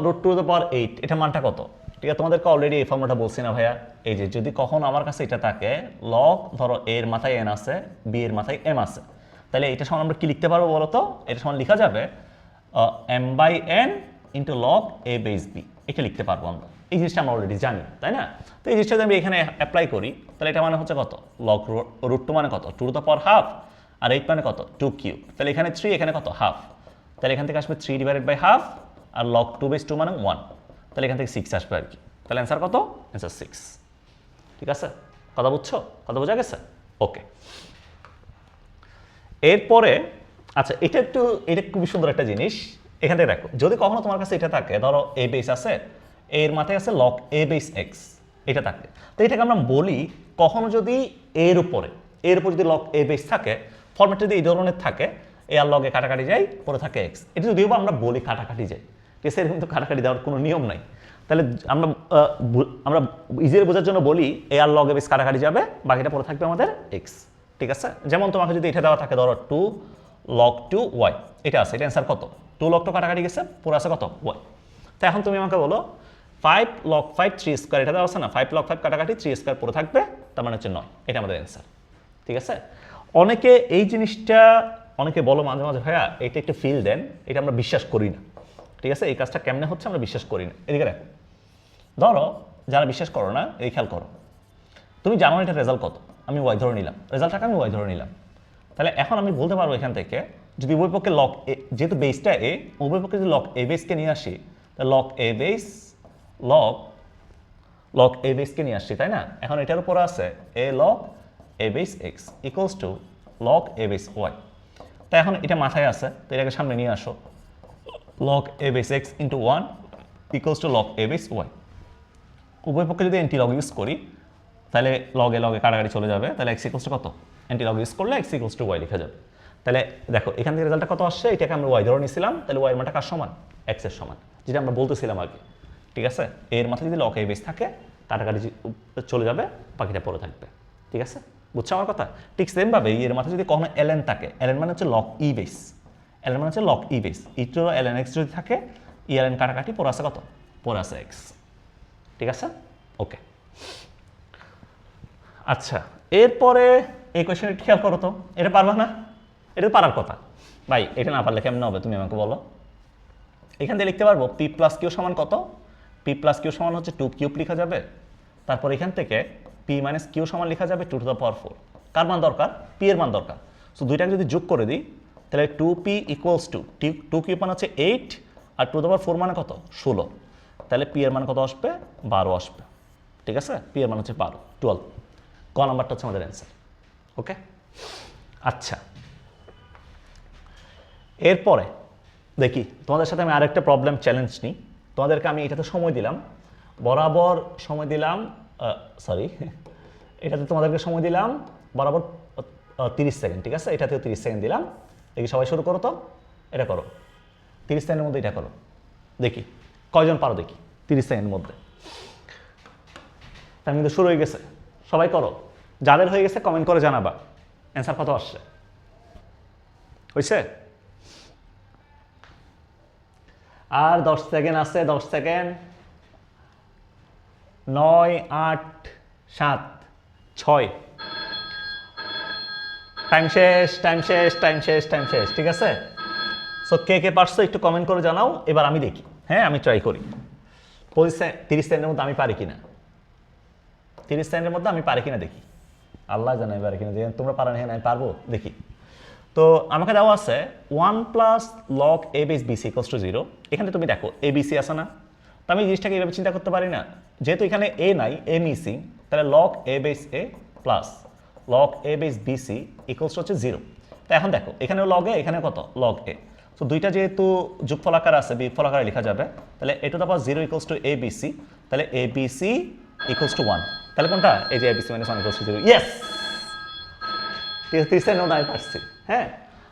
root to the power 8, এটা মানটা কত? ঠিক আছে, তোমাদেরকে অলরেডি এই ফর্মুলাটা বলছি না ভাইয়া। এই যে যদি কখনো আমার কাছে এটা থাকে, লগ ধরো এর মাথায় এন আছে, বি এর মাথায় এম আছে, তাহলে এটা সমান আমরা কি লিখতে পারবো বলো তো? এটা সমান লেখা যাবে m/n into log a base b, এটা লিখতে পারবো আমরা। এই জিনিসটা আমরা অলরেডি জানি তাই না। তো এই জিনিসটা যদি আমি এখানে অ্যাপ্লাই করি তাহলে এটা মানে হচ্ছে কত? লগ রুট টু মানে কত? 2 টু দ্য পাওয়ার হাফ, আর 8 মানে কত? 2 কিউব। তাহলে এখানে 3, এখানে কত? হাফ। তাহলে এখান থেকে আসবে 3 ডিভাইডেড বাই হাফ, আর লগ 2/2 মানে 1। তাহলে এখান থেকে 6 আসবে আর কি। তাহলে অ্যান্সার কত? অ্যান্সার 6। ঠিক আছে, কথা বুঝছো? কথা বোঝা গেছে? ওকে। এরপরে আচ্ছা, এটা খুবই সুন্দর একটা জিনিস। এখান থেকে দেখো, যদি কখনো তোমার কাছে এটা থাকে, ধরো এ বেস আছে, এর মাথায় আছে লগ এ বেস এক্স, এটা থাকে, তো এটাকে আমরা বলি কখনো যদি এর উপর যদি লগ এ বেস থাকে, ফরম্যাট যদি এই ধরনের থাকে, এ আর লগে কাটাকাটি যায়, পরে থাকে এক্স। এটা যদিও আমরা বলি কাটাকাটি যায়, ঠিক আছে, এরকম তো কাটাকাটি দেওয়ার কোনো নিয়ম নাই। তাহলে আমরা ইজিলি বোঝার জন্য বলি এ আর লগ এ বেস কাটাকাটি যাবে, বাকিটা পরে থাকবে আমাদের এক্স। ঠিক আছে, যেমন তোমাকে যদি এটা দেওয়া থাকে, ধরো 2 log 2 y, এটা আছে, এটা অ্যান্সার কত? 2 log 2 কাটাকাটি গেছে, পুরো আছে কত? y। তো এখন তুমি আমাকে বলো 5 log 5 3 স্কয়ার, এটা দেওয়া আছে না, 5 log 5 কাটাকাটি 3 স্কয়ার পুরো থাকবে, তার মানে হচ্ছে 9, এটা আমাদের অ্যান্সার। ঠিক আছে, অনেকে এই জিনিসটা অনেকে বলো মাঝে মাঝে, ভাইয়া এটা একটু ফিল দেন, এটা আমরা বিশ্বাস করি না। ঠিক আছে, এই কাজটা কেমনে হচ্ছে আমরা বিশ্বাস করি না। এদিকে দেখো, ধরো যারা বিশ্বাস করো না, এই খেয়াল করো, তুমি জানো এটা রেজাল্ট কত, আমি ওয়াই ধরে নিলাম, রেজাল্টটাকে আমি ওয়াই ধরে নিলাম। তাহলে এখন আমি বলতে পারবো এখান থেকে, যদি উভয় পক্ষে লগ এ, যেহেতু বেসটা এ, উভয় পক্ষে যদি লগ এ বেসকে নিয়ে আসি, তাহলে লগ এ বেসকে নিয়ে আসছি তাই না। এখন এটার উপর আছে a log a base x equals to log a base y. তাই এখন এটা মাথায় আছে, তো এটাকে সামনে নিয়ে আসো, log a base x into 1 equals to log a base y. উভয় পক্ষে যদি এন্টি লগ ইউজ করি তাহলে লগে কাটাকাটি চলে যাবে, তাহলে এক্স ইকুয়ালস টু কত? অ্যান্টি লগ ইউজ করলে এক্স ইকুয়ালস টু ওয়াই লেখা যাবে। তাহলে দেখো এখান থেকে রেজাল্টটা কত আসছে, এটাকে আমরা ওয়াই ধরে নিয়েছিলাম, তাহলে ওয়াই এর মানটা কার সমান? এক্স এর সমান, যেটা আমরা বলতেছিলাম আগে। ঠিক আছে, এর মাথায় যদি লগ এ বেস থাকে, কাটাকাটি চলে যাবে, বাকিটা পরে থাকবে। ঠিক আছে, বুঝছো আমার কথা? ঠিক সেম ভাবে এর মাথায় যদি কখনো এলএন থাকে, এলএন মানে হচ্ছে লগ ই বেস, এলএন মানে হচ্ছে লগ ই বেস, ই টু এলএন এক্স যদি থাকে, ই এলএন কাটাকাটি পরে আছে কত? পরে আছে এক্স। ঠিক আছে, ওকে। আচ্ছা, এরপরে এই কোয়েশ্চেনটা খেয়াল করো তো, এটা পারবা না? এটা পারার কথা ভাই, এটা না পারলে কেমন হবে তুমি আমাকে বলো। এখান থেকে লিখতে পারবো পি প্লাস কিউ সমান কত? পি প্লাস কিউ সমান হচ্ছে 2 কিউব লেখা যাবে। তারপর এখান থেকে পি মাইনাস কিউ সমান লেখা যাবে 2 টু দ্য পাওয়ার 4। কার মান দরকার? পি এর মান দরকার। সো দুইটাকে যদি যোগ করে দিই তাহলে 2p ইকুয়ালস টু 2 কিউব মান হচ্ছে 8 আর 2 টু দ্য পাওয়ার 4 মানে কত? 16। তাহলে পি এর মান কত আসবে? 12 আসবে। ঠিক আছে, পি এর মান হচ্ছে 12। ক নাম্বারটা হচ্ছে আমাদের অ্যান্সার। ওকে, আচ্ছা এরপরে দেখি তোমাদের সাথে আমি আরেকটা প্রবলেম চ্যালেঞ্জ নিই। তোমাদেরকে আমি এটাতে সময় দিলাম, বরাবর সময় দিলাম, সরি এটাতে তোমাদেরকে সময় দিলাম বরাবর 30 সেকেন্ড। ঠিক আছে, এটাতেও 30 সেকেন্ড দিলাম। দেখি সবাই শুরু করো তো, এটা করো 30 সেকেন্ডের মধ্যে, এটা করো দেখি কয়জন পারো দেখি 30 সেকেন্ডের মধ্যে। তার কিন্তু শুরু হয়ে গেছে, সবাই করো। যাদের হয়ে গেছে কমেন্ট করে জানাবা অ্যান্সার কত আসছে। হয়েছে? আর 10 সেকেন্ড আছে, 10 সেকেন্ড। 9, 8, 7, 6। টাইম শেষ, টাইম শেষ, টাইম শেষ, টাইম শেষ। ঠিক আছে, সো কে কে পারছো একটু কমেন্ট করে জানাও। এবার আমি দেখি, হ্যাঁ আমি ট্রাই করি 30 সেকেন্ডের মধ্যে আমি পারি কিনা। 30 সেকেন্ডের মধ্যে আমি পারি কিনা দেখি, আল্লাহ জানে পারি কিনা। দেখেন তোমরা পারেন, হ্যাঁ আমি পারবো দেখি। তো আমাকে দেওয়া আছে 1 plus log a base b c equals to 0। এখানে তুমি দেখো এ বিসি আছে না, তো আমি জিনিসটাকে এইভাবে চিন্তা করতে পারি না, যেহেতু এখানে এ নাই, এ মিসিং, তাহলে log a base a plus log a base b c equals to হচ্ছে 0। তো এখন দেখো এখানে লগ এ, এখানে কত? লগ এ। তো দুইটা যেহেতু যোগফল আকার আছে, বিয়োগফল আকারে লেখা যাবে, তাহলে a to the power 0 equals to a b c, তাহলে এ বিসি ইকুয়ালস টু 1। তাহলে কোনটা? এই যে a b c minus 1 equals to 0। Yes, 30 second আমি পারছি। হ্যাঁ,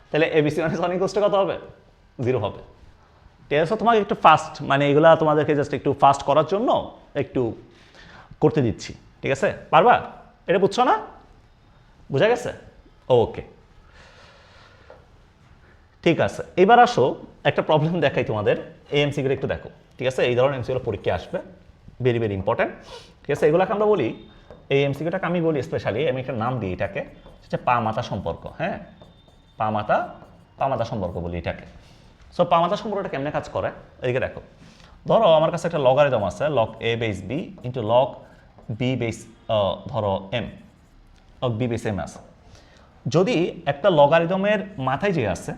তাহলে এবিসি মাইনাস 1 ইকুয়ালস টু কত হবে? 0 হবে। ঠিক আছে, তোমাকে একটু ফাস্ট, মানে এগুলা তোমাদেরকে জাস্ট একটু ফাস্ট করার জন্য একটু করতে দিচ্ছি। ঠিক আছে, পারবা? এটা বুঝছো না? বুঝা গেছে? ওকে, ঠিক আছে। এবার আসো একটা প্রবলেম দেখাই তোমাদের, এই এমসিকিউটা একটু দেখো। ঠিক আছে, এই ধরনের এমসিকিউ পরীক্ষা আসবে, ভেরি ভেরি ইম্পর্টেন্ট। ঠিক আছে, এগুলোকে আমরা বলি, এই এমসিকিউটাকে আমি বলি স্পেশালি, আমি একটা নাম দিই এটাকে, হচ্ছে পা মাতা সম্পর্ক। হ্যাঁ, পা মাতা সম্পর্ক বলি এটাকে। সো পা মাতা সম্পর্কটা কেমনে কাজ করে এদিকে দেখো। ধরো আমার কাছে একটা লগারিদম আছে, log a base b into log b base, ধরো m, log b base m আছে। যদি একটা লগারিদমের মাথায় যে আছে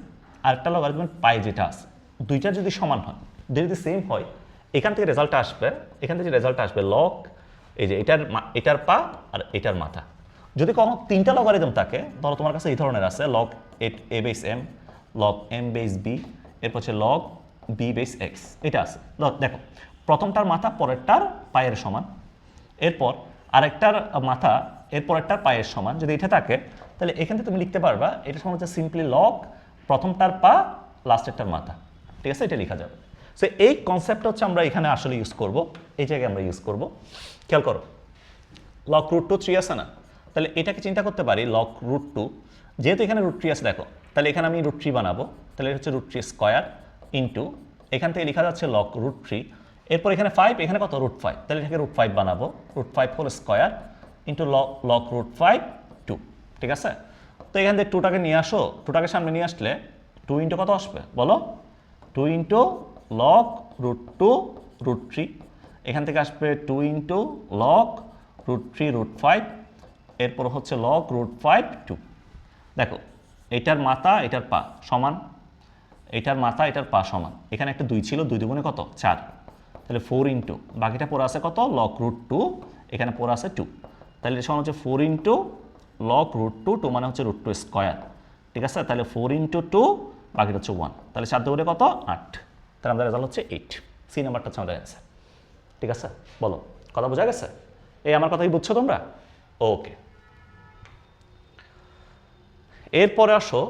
আর একটা লগারিদমের পায়ে যেটা আছে, দুইটা যদি সমান হয়, যদি সেম হয়, এখান থেকে রেজাল্টটা আসবে, এখান থেকে রেজাল্টটা আসবে লগ, এই যে এটার পা আর এটার মাথা। যদি কোনো তিনটা লগারিদম থাকে, ধরো তোমার কাছে এই ধরনের আছে, log a base m, log m base b, এরপর হচ্ছে লগ বি বেস এক্স, এটা আছে। দেখো প্রথমটার মাথা পরেরটার পায়ের সমান, এরপর আরেকটার মাথা এরপরেরটার পায়ের সমান, যদি এটা থাকে তাহলে এখান থেকে তুমি লিখতে পারবা এটা সমান হচ্ছে সিম্পলি লগ প্রথমটার পা লাস্টেরটার মাথা। ঠিক আছে, এটা লেখা যাবে। সো এই কনসেপ্টটা হচ্ছে আমরা এখানে আসলে ইউজ করব, এই জায়গায় আমরা ইউজ করব। খেয়াল করো, লগ রুট 2 3 আছে না, তাহলে এটাকে চিন্তা করতে পারি লগ রুট 2, যেহেতু এখানে রুট 3 আছে দেখো, তাহলে এখানে আমি রুট 3 বানাবো, তাহলে এটা হচ্ছে রুট 3 স্কোয়ার ইন্টু, এখান থেকে লেখা যাচ্ছে লগ রুট 3, এরপর এখানে 5, এখানে কত? রুট 5, তাহলে এটাকে রুট 5 বানাবো, root 5 whole square into log root 5 2। ঠিক আছে, তো এখান থেকে 2টাকে নিয়ে আসো, 2টাকে সামনে নিয়ে আসলে 2 ইন্টু কত আসবে বলো? 2 ইন্টু লগ রুট 2 রুট 3, এখান থেকে আসবে 2 ইন্টু লগ রুট 3 রুট 5, এরপর হচ্ছে লগ রুট 5 2। দেখো এটার মাথা এটার পা সমান, এটার মাথা এটার পা সমান, এখানে একটা 2 ছিল, 2 দুগুণে কত? 4, তাহলে 4 ইন্টু বাকিটা পড়ে আছে কত? লগ রুট 2, এখানে পড়ে আছে 2, তাহলে এটা সমান হচ্ছে 4 ইন্টু লগ রুট 2, 2 মানে হচ্ছে রুট 2 স্কোয়ার। ঠিক আছে, তাহলে 4 ইন্টু 2, বাকিটা হচ্ছে 1, তাহলে 4 দুগুণে কত? 8, তাহলে আমাদের রেজাল্ট হচ্ছে 8। সি নাম্বারটা হচ্ছে আমাদের অ্যান্সার। ঠিক আছে, বলো কথা বোঝা গেছে? এই আমার কথাই বুঝছো তোমরা? ওকে, এরপরে আসো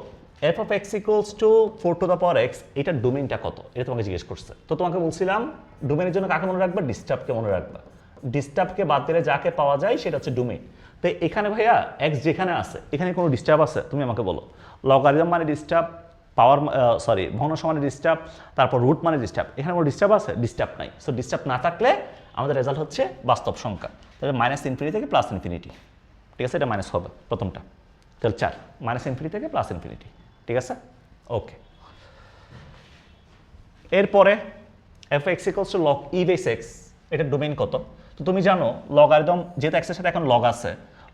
F of x equals to 4 to the power x, এটার ডোমেইনটা কত এটা তোমাকে জিজ্ঞেস করছে। তো তোমাকে বলছিলাম ডোমেইনের জন্য কাকে মনে রাখবা? ডিস্টার্বকে মনে রাখবা। ডিস্টার্বকে বাদ দিলে যাকে পাওয়া যায় সেটা হচ্ছে ডোমেইন। তো এখানে ভাইয়া এক্স যেখানে আছে এখানে কোনো ডিস্টার্ব আছে? তুমি আমাকে বলো। লগারিদম মানে ডিস্টার্ব, পাওয়ার ভগ্ন সমানে ডিস্টার্ব, তারপর রুট মানে ডিস্টার্ব, এখানে কোনো ডিস্টার্ব আছে? ডিস্টার্ব নাই। সো ডিস্টার্ব না থাকলে আমাদের রেজাল্ট হচ্ছে বাস্তব সংখ্যা। তাহলে -∞ থেকে +∞, ঠিক আছে, এটা মাইনাস হবে প্রথমটা। তাহলে 4 -∞ থেকে +∞, ঠিক আছে, ওকে। এরপরে f(x = log e base x), এটার ডোমেইন কত? তো তুমি জানো লগারিদম যেহেতু x এর সাথে এখন লগ আছে,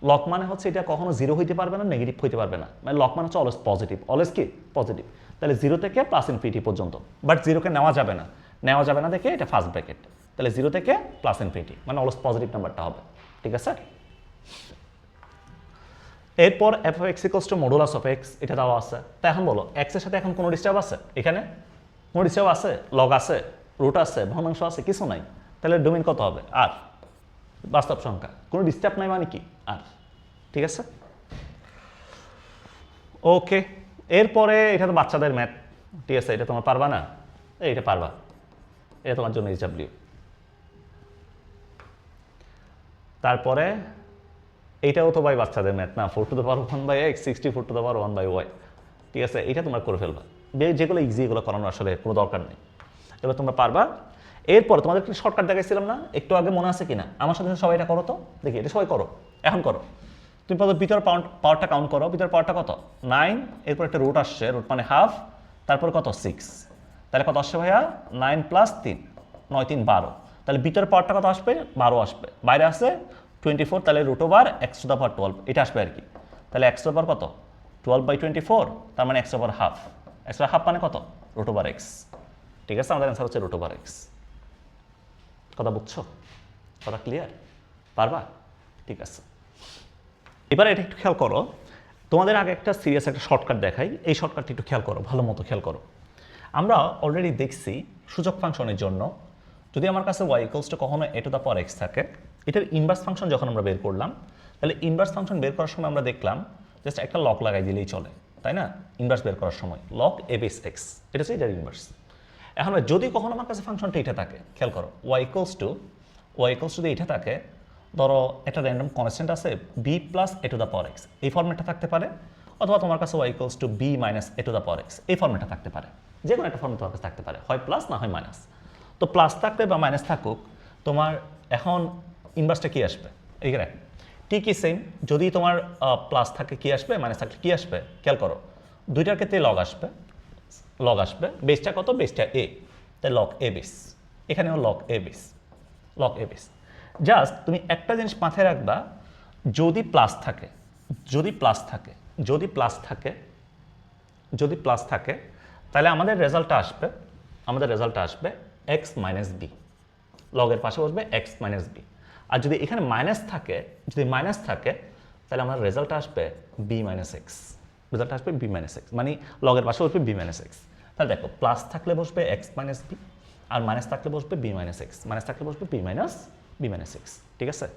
লগ মানে হচ্ছে এটা কখনো 0 হইতে পারবে না, নেগেটিভ হইতে পারবে না, মানে লগ মানে হচ্ছে অলওয়েজ পজিটিভ, অলওয়েজ কি পজিটিভ। তাহলে 0 থেকে +∞ পর্যন্ত, বাট 0-কে নেওয়া যাবে না দেখে এটা ফার্স্ট ব্র্যাকেট। তাহলে 0 থেকে +∞, মানে অলওয়েজ পজিটিভ নাম্বারটা হবে, ঠিক আছে। এরপর f(x = মডুলাস অফ x), এটা দেওয়া আছে। তা এখন বলো x এর সাথে এখন কোনো ডিস্টার্ব আছে? এখানে কোনো ডিস্টার্ব আছে? লগ আছে, রুট আছে, ভগ্নাংশ আছে, কিছু নাই। তাহলে ডোমেইন কত হবে? আর, বাস্তব সংখ্যা, কোনো ডিস্টার্ব নাই মানে কি? আর, ঠিক আছে, ওকে। এরপরে এটা তো বাচ্চাদের ম্যাথ, ঠিক আছে, এটা তোমার পারবা না? এটা পারবা, এটা তোমার জন্য HW। তারপরে এইটাও তো ভাই বাচ্চাদের ম্যাথ না, 4⁴1/x, 64⁴1/y, ঠিক আছে, এটা তোমরা করে ফেলবা। যেগুলো ইজি, এগুলো করানোর আসলে কোনো দরকার নেই, এগুলো তোমরা পারবা। এরপর তোমাদের একটা শর্টকাট দেখাইছিলাম না একটু আগে, মনে আছে কিনা? আমার সাথে সবাই এটা করো তো দেখি, এটা সবাই করো, এখন করো। তুমি প্রথমে ভিতর পাওয়ারটা কাউন্ট করো, ভিতর পাওয়ারটা কত? 9, এরপর একটা রুট আসছে, রুট মানে হাফ, তারপর কত? 6, তাহলে কত আসছে ভাইয়া? 9 + 3, 9 3 12, তাহলে ভিতর পাওয়ারটা কত আসবে? 12 আসবে, বাইরে আছে 24, তাহলে √(x⁴12) এটা আসবে আর কি। তাহলে x কত? 12/24, তার মানে x/½ x/½ মানে কত? √(x), ঠিক আছে, আমাদের অ্যান্সার হচ্ছে √(x). কথা বুঝছো? কথা ক্লিয়ার? পারবা? ঠিক আছে। এবারে এটা একটু খেয়াল করো, তোমাদের আগে একটা সিরিয়াস একটা শর্টকাট দেখাই, এই শর্টকাটটা একটু খেয়াল করো, ভালো মতো খেয়াল করো। আমরা অলরেডি দেখছি সূচক ফাংশনের জন্য যদি আমার কাছে y = কখনো a⁴x থাকে, এটার ইনভার্স ফাংশন যখন আমরা বের করলাম, তাহলে ইনভার্স ফাংশন বের করার সময় আমরা দেখলাম জাস্ট একটা লগ লাগাই দিলেই চলে, তাই না? ইনভার্স বের করার সময় log a base x, এটা হচ্ছে এটার ইনভার্স। এখন যদি কখনো আমার কাছে ফাংশনটা এটা থাকে, খেয়াল করো, y = যদি এটা থাকে, ধরো একটা র্যান্ডম কনস্ট্যান্ট আছে b + a⁴x, এই ফর্মেটটা থাকতে পারে, অথবা তোমার কাছে y = b - a⁴x, এই ফর্মেটটা থাকতে পারে, যে কোনো একটা ফর্মেট তোমার কাছে থাকতে পারে, হয় প্লাস না হয় মাইনাস। তো প্লাস থাকলে বা মাইনাস থাকুক, তোমার এখন ইনভার্সটা কি আসবে? এইখানে ঠিকই সেম, যদি তোমার প্লাস থাকে কি আসবে, মাইনাস থাকলে কি আসবে? খেয়াল করো, দুইটার ক্ষেত্রে লগ আসবে, বেসটা কত? বেসটা a, তাই log a base, এখানেও log a base। জাস্ট তুমি একটা জিনিস মাথায় রাখবা, যদি প্লাস থাকে তাহলে আমাদের রেজাল্টটা আসবে x - b, লগের পাশে বসবে x - b। আর যদি এখানে মাইনাস থাকে তাহলে আমার রেজাল্টটা আসবে b - x, মানে লগের পাশে বসবে b - x। তাহলে দেখো, প্লাস থাকলে বসবে x - b, আর মাইনাস থাকলে বসবে b - x, মাইনাস থাকলে বসবে b - x, ঠিক আছে।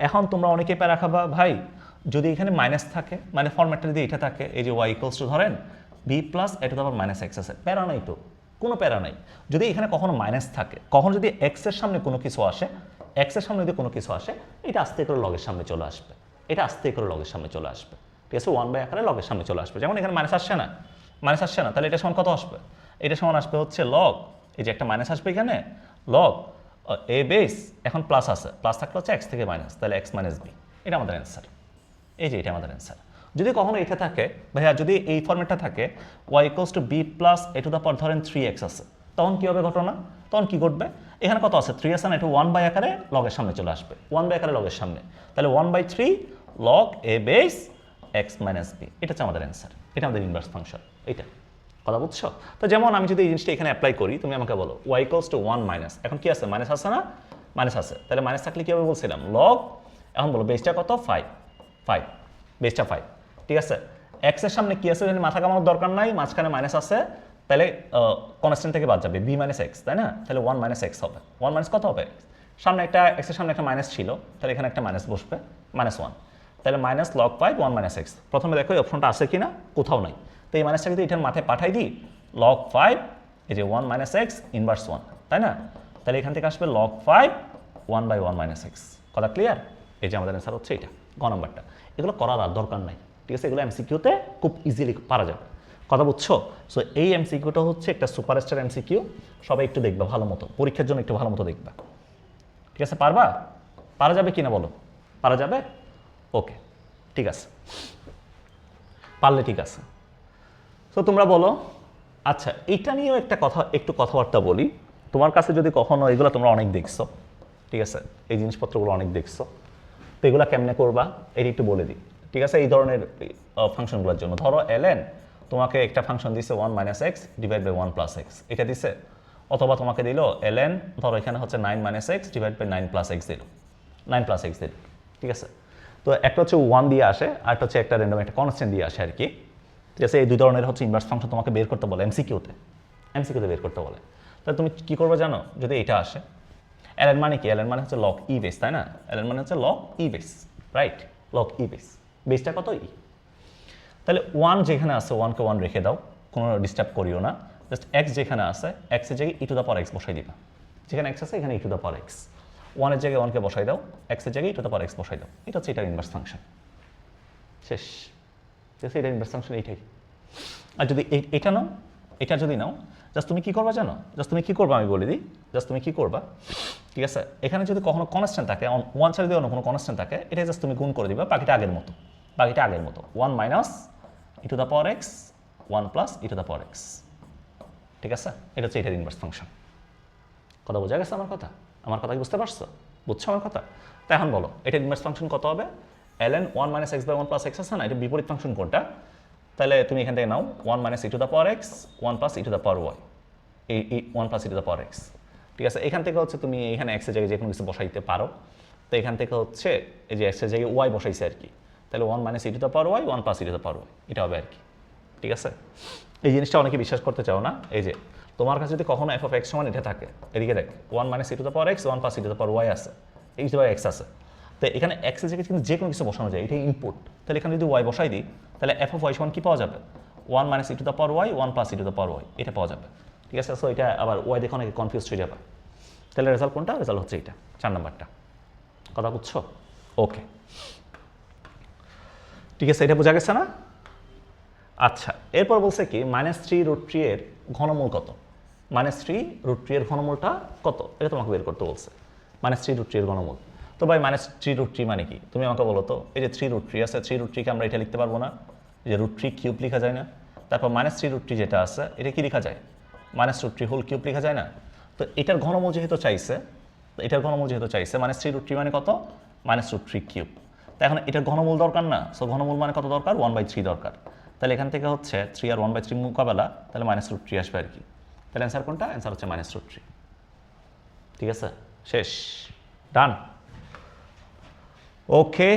এখন তোমরা অনেকে প্যারা খাবা, ভাই যদি এখানে মাইনাস থাকে, মানে ফরম্যাটটা যদি এটা থাকে, এই যে y = ধরেন b + a⁻x আছে, প্যারা নাই তো, কোনো প্যারা নাই। যদি এখানে কখনো মাইনাস থাকে, কখনো যদি x এর সামনে কোনো কিছু আসে, এটা আস্তে করে লগের সামনে চলে আসবে, ঠিক আছে, 1/, আকারে লগের সামনে চলে আসবে। যেমন এখানে মাইনাস আসছে না, তাহলে এটা সমান কত আসবে? এটা সমান আসবে হচ্ছে লগ, এই যে একটা মাইনাস আসবে এখানে, লগ a বেস, এখন প্লাস আছে, প্লাস থাকলে হচ্ছে x থেকে মাইনাস, তাহলে x - b, এটা আমাদের অ্যান্সার। এই যে এটা আমাদের অ্যান্সার। যদি কখনো এটা থাকে ভাইয়া, যদি এই ফর্মেটটা থাকে y = b + ধরেন 3x আছে, তখন কি হবে ঘটনা? তখন কি ঘটবে? এখানে কত আছে? 3 আছে না, এটা 1/, আকারে লগের সামনে চলে আসবে, 1/, আকারে লগের সামনে, তাহলে 1/3 log a base x - b, এটা হচ্ছে আমাদের অ্যান্সার, এটা আমাদের ইনভার্স ফাংশন। এটা কথা বুঝছো? তো যেমন আমি যদি এই জিনিসটা এখানে অ্যাপ্লাই করি, তুমি আমাকে বলো y = 1 - এখন কি আছে? মাইনাস আছে না, মাইনাস আছে, তাহলে মাইনাস থাকলে কি হবে বলছিলাম? লগ, এখন বলো বেসটা কত? 5, বেসটা 5, ঠিক আছে। x এর সামনে কি আছে জানি, মাথা কামানোর দরকার নাই, মাঝখানে মাইনাস আছে, তাহলে কনস্ট্যান্ট থেকে বাদ যাবে b - x, তাই না? তাহলে 1 - x হবে, 1 - কত হবে? সামনে একটা x এর সামনে একটা মাইনাস ছিল, তাহলে এখানে একটা মাইনাস বসবে, -1, তাহলে log 5 1 - x। প্রথমে দেখো এই অপশনটা আছে কিনা, কোথাও নাই, তো এই মাইনাসটা যদি এটার মাথায় পাঠাই দিই, log 5, এই যে 1 - x ইনভার্স 1, তাই না? তাহলে এখান থেকে আসবে log 5 1/1 - x। কথা ক্লিয়ার? এই যে আমাদের অ্যান্সার হচ্ছে এটা, গ নাম্বারটা। এগুলো করার আর দরকার নাই, ঠিক আছে, এগুলো এমসিকিউতে খুব ইজিলি পারা যাবে। কথা বুঝছো? সো এই এমসিকিউটা হচ্ছে একটা সুপারস্টার এমসিকিউ, সবাই একটু দেখবা ভালো মতো, পরীক্ষার জন্য একটু ভালো মতো দেখবা। ঠিক আছে, পারবা? পারা যাবে কিনা বলো, পারা যাবে? ওকে, ঠিক আছে, পারলে ঠিক আছে। তো তোমরা বলো, আচ্ছা এইটা নিয়েও একটা কথা, একটু কথাবার্তা বলি। তোমার কাছে যদি কখনো এগুলো তোমরা অনেক দেখছো, ঠিক আছে, এই জিনিসপত্রগুলো অনেক দেখছো, তো এগুলো কেমনে করবা এটি একটু বলে দিই। ঠিক আছে, এই ধরনের ফাংশনগুলোর জন্য ধরো ln তোমাকে একটা ফাংশন দিছে 1 - x ডিভাইড বাই 1 + x, এটা দিছে। অথবা তোমাকে দিল ln, ধরো এখানে হচ্ছে 9 - x ডিভাইড বাই 9 + x দিল, 9 + x দিল। ঠিক আছে, তো একটা হচ্ছে 1 দিয়ে আসে, আর একটা হচ্ছে একটা র্যান্ডম একটা কনস্ট্যান্ট দিয়ে আসে আর কি। ঠিক আছে, এই দুই ধরনের হচ্ছে ইনভার্স ফাংশন তোমাকে বের করতে বলে এমসিকিউতে বের করতে বলে। তাহলে তুমি কি করবে জানো, যদি এটা আসে ln মানে কি, ln মানে হচ্ছে log e বেস, তাই না? ln মানে হচ্ছে log e base, right? log e base, বেসটা কত e। তাহলে 1 যেখানে আছে 1কে 1 রেখে দাও, কোনো ডিস্টার্ব করিও না। জাস্ট x যেখানে আছে x এর জায়গায় e⁻x বসাই দিবা। যেখানে x আছে এখানে e⁻x, 1 এর জায়গায় 1কে বসাই দাও, x এর জায়গায় e⁻x বসাই দাও। এটা হচ্ছে এটার ইনভার্স ফাংশন, শেষ। এটার ইনভার্স ফাংশন এইটাই। আর যদি এটা নাও, এটা যদি নাও, জাস্ট তুমি কি করবা জানো, জাস্ট তুমি কি করবা আমি বলে দিই, জাস্ট তুমি কি করবা, ঠিক আছে, এখানে যদি কখনো কনস্ট্যান্ট থাকে, 1 ছাড়া যদি অন্য কোনো কনস্ট্যান্ট থাকে, এটা জাস্ট তুমি গুণ করে দিবা, বাকিটা আগের মতো, 1 - e⁻x 1 + e⁻x। ঠিক আছে, এটা হচ্ছে এটার ইনভার্স ফাংশন। কথা বোঝা গেছে আমার কথা? আমার কথা কি বুঝতে পারছো? বুঝছো আমার কথা? তো এখন বলো এটার ইনভার্স ফাংশন কত হবে? ln 1 - x / 1 + x আছে না, এটা বিপরীত ফাংশন কোনটা? তাহলে তুমি এখান থেকে নাও 1 - e⁻x 1 + e⁻y, এই 1 + e⁻x। ঠিক আছে, এখান থেকে হচ্ছে তুমি এখানে x এর জায়গায় যে কোনো কিছু বসাইতে পারো। তো এখান থেকে হচ্ছে এই যে x এর জায়গায় y বসাইছে আর কি, তাহলে 1 - e⁻y 1 + e⁻y, এটা হবে আর কি। ঠিক আছে, এই জিনিসটা অনেকে বিশ্বাস করতে চাও না। এই যে তোমার কাছে যদি কখনো f(x) সমান এটা থাকে, এদিকে দেখ 1 - e⁻x 1 + e⁻y আছে, e⁻x আছে, তো এখানে x এর জায়গায় কিন্তু যে কোনো কিছু বসানো যায়, এটাই ইনপুট। তাহলে এখানে যদি y বসাই দিই, তাহলে f(y) সমান কি পাওয়া যাবে? 1 - e⁻y 1 + e⁻y, এটা পাওয়া যাবে। ঠিক আছে, সো এটা আবার y দেখে অনেকে কনফিউজ হয়ে যাবে। তাহলে রেজাল্ট কোনটা? রেজাল্ট হচ্ছে এটা, 4 নাম্বারটা। কথা বুঝছো? ওকে, ঠিক আছে, এটা বোঝা গেছে না? আচ্ছা, এরপর বলছে কি -3√3 এর ঘনমূল কত? -3√3 এর ঘনমূলটা কত, এটা তোমাকে বের করতে বলছে। -3√3 এর ঘনমূল। তো ভাই -3√3 মানে কি, তুমি আমাকে বলো তো। এই যে 3√3 আছে, 3√3 কে আমরা এটা লিখতে পারবো না, এই যে √3 কিউব লেখা যায় না? তারপর -3√3 যেটা আছে এটা কি লেখা যায়? -√3 হোল কিউব লেখা যায় না? তো এটার ঘনমূল যেহেতু চাইছে, -3√3 মানে কত? -√3 কিউব। তো এখন এটার ঘনমূল দরকার না, সো ঘনমূল মানে কত দরকার? 1/3 দরকার। তাহলে এখান থেকে হচ্ছে 3 আর 1/3 মোকাবেলা, তাহলে -√3 আসবে আর কি। তাহলে অ্যান্সার কোনটা? অ্যান্সার হচ্ছে -√3। ঠিক আছে, শেষ, ডান। ওকে,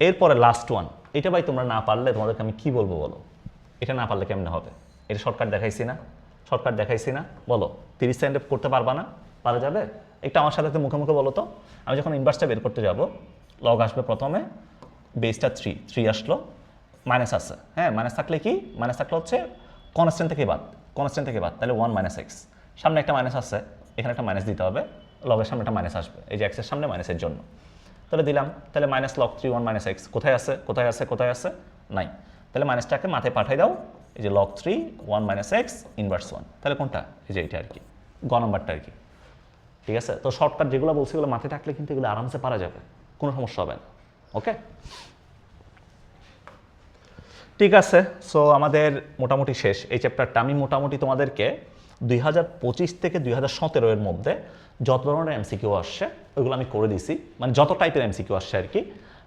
এরপরে লাস্ট ওয়ান। এটা ভাই তোমরা না পারলে তোমাদেরকে আমি কি বলবো বলো? এটা না পারলে কেমনে হবে? এটা শর্টকাট দেখাইছি না? বলো 30 সেকেন্ডে করতে পারবা না? পারা যাবে? একটা আমার সাথে মুখে মুখে বলো তো। আমি যখন ইনভার্সটা বের করতে যাব, লগ আসবে প্রথমে, বেসটা 3 আসলো, মাইনাস আছে, হ্যাঁ মাইনাস থাকলে কি? মাইনাস থাকলে হচ্ছে কনস্ট্যান্ট থেকে বাদ, তাহলে 1 - x, সামনে একটা মাইনাস আছে, এখানে একটা মাইনাস দিতে হবে, লগের সামনে একটা মাইনাস আসবে, এই যে x এর সামনে মাইনাসের জন্য। তাহলে দিলাম, তাহলে -log3 1 - x কোথায় আছে? নাই। তাহলে মাইনাসটাকে মাথায় পাঠাই দাও, এই যে log3 1 - x ইনভার্স 1, তাহলে কোনটা? এই যে এটা আর কি, গ নাম্বারটা আর কি। ঠিক আছে, তো শর্টকাট যেগুলো বলছি এগুলো মাথায় থাকলে কিন্তু এগুলো আরামসে পারা যাবে, কোনো সমস্যা হবে না। ওকে, ঠিক আছে, সো আমাদের মোটামুটি শেষ এই চ্যাপ্টারটা। আমি মোটামুটি তোমাদেরকে 2025 থেকে 2017 এর মধ্যে যত ধরনের এমসিকিউ আসছে ওইগুলো আমি করে দিছি, মানে যত টাইপের এমসিকিউ আসছে আর কি।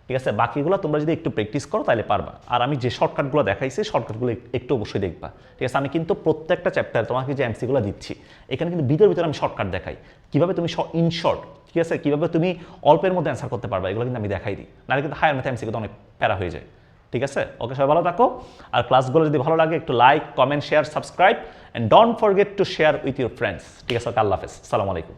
ঠিক আছে, বাকিগুলো তোমরা যদি একটু প্র্যাকটিস করো তাহলে পারবা। আর আমি যে শর্টকাটগুলো দেখাইছি শর্টকাটগুলো একটু অবশ্যই দেখবা। ঠিক আছে, আমি কিন্তু প্রত্যেকটা চ্যাপ্টার তোমাকে যে এমসিকিউগুলো দিচ্ছি এখানে কিন্তু ভিতরে আমি শর্টকাট দেখাই, কীভাবে তুমি ইন শর্ট, ঠিক আছে, কীভাবে তুমি অল্পের মধ্যে অ্যান্সার করতে পারবা, এগুলো কিন্তু আমি দেখাই দিই। নাহলে কিন্তু হায়ার ম্যাথে এমসিকিউ তো অনেক প্যারা হয়ে যায়। ঠিক আছে, ওকে, সবাই ভালো থাকো। আর ক্লাসগুলো যদি ভালো লাগে একটু like, comment, share, subscribe, and don't forget to share with your friends. ঠিক আছে, আল্লাহ হাফেজ, আসসালামু আলাইকুম।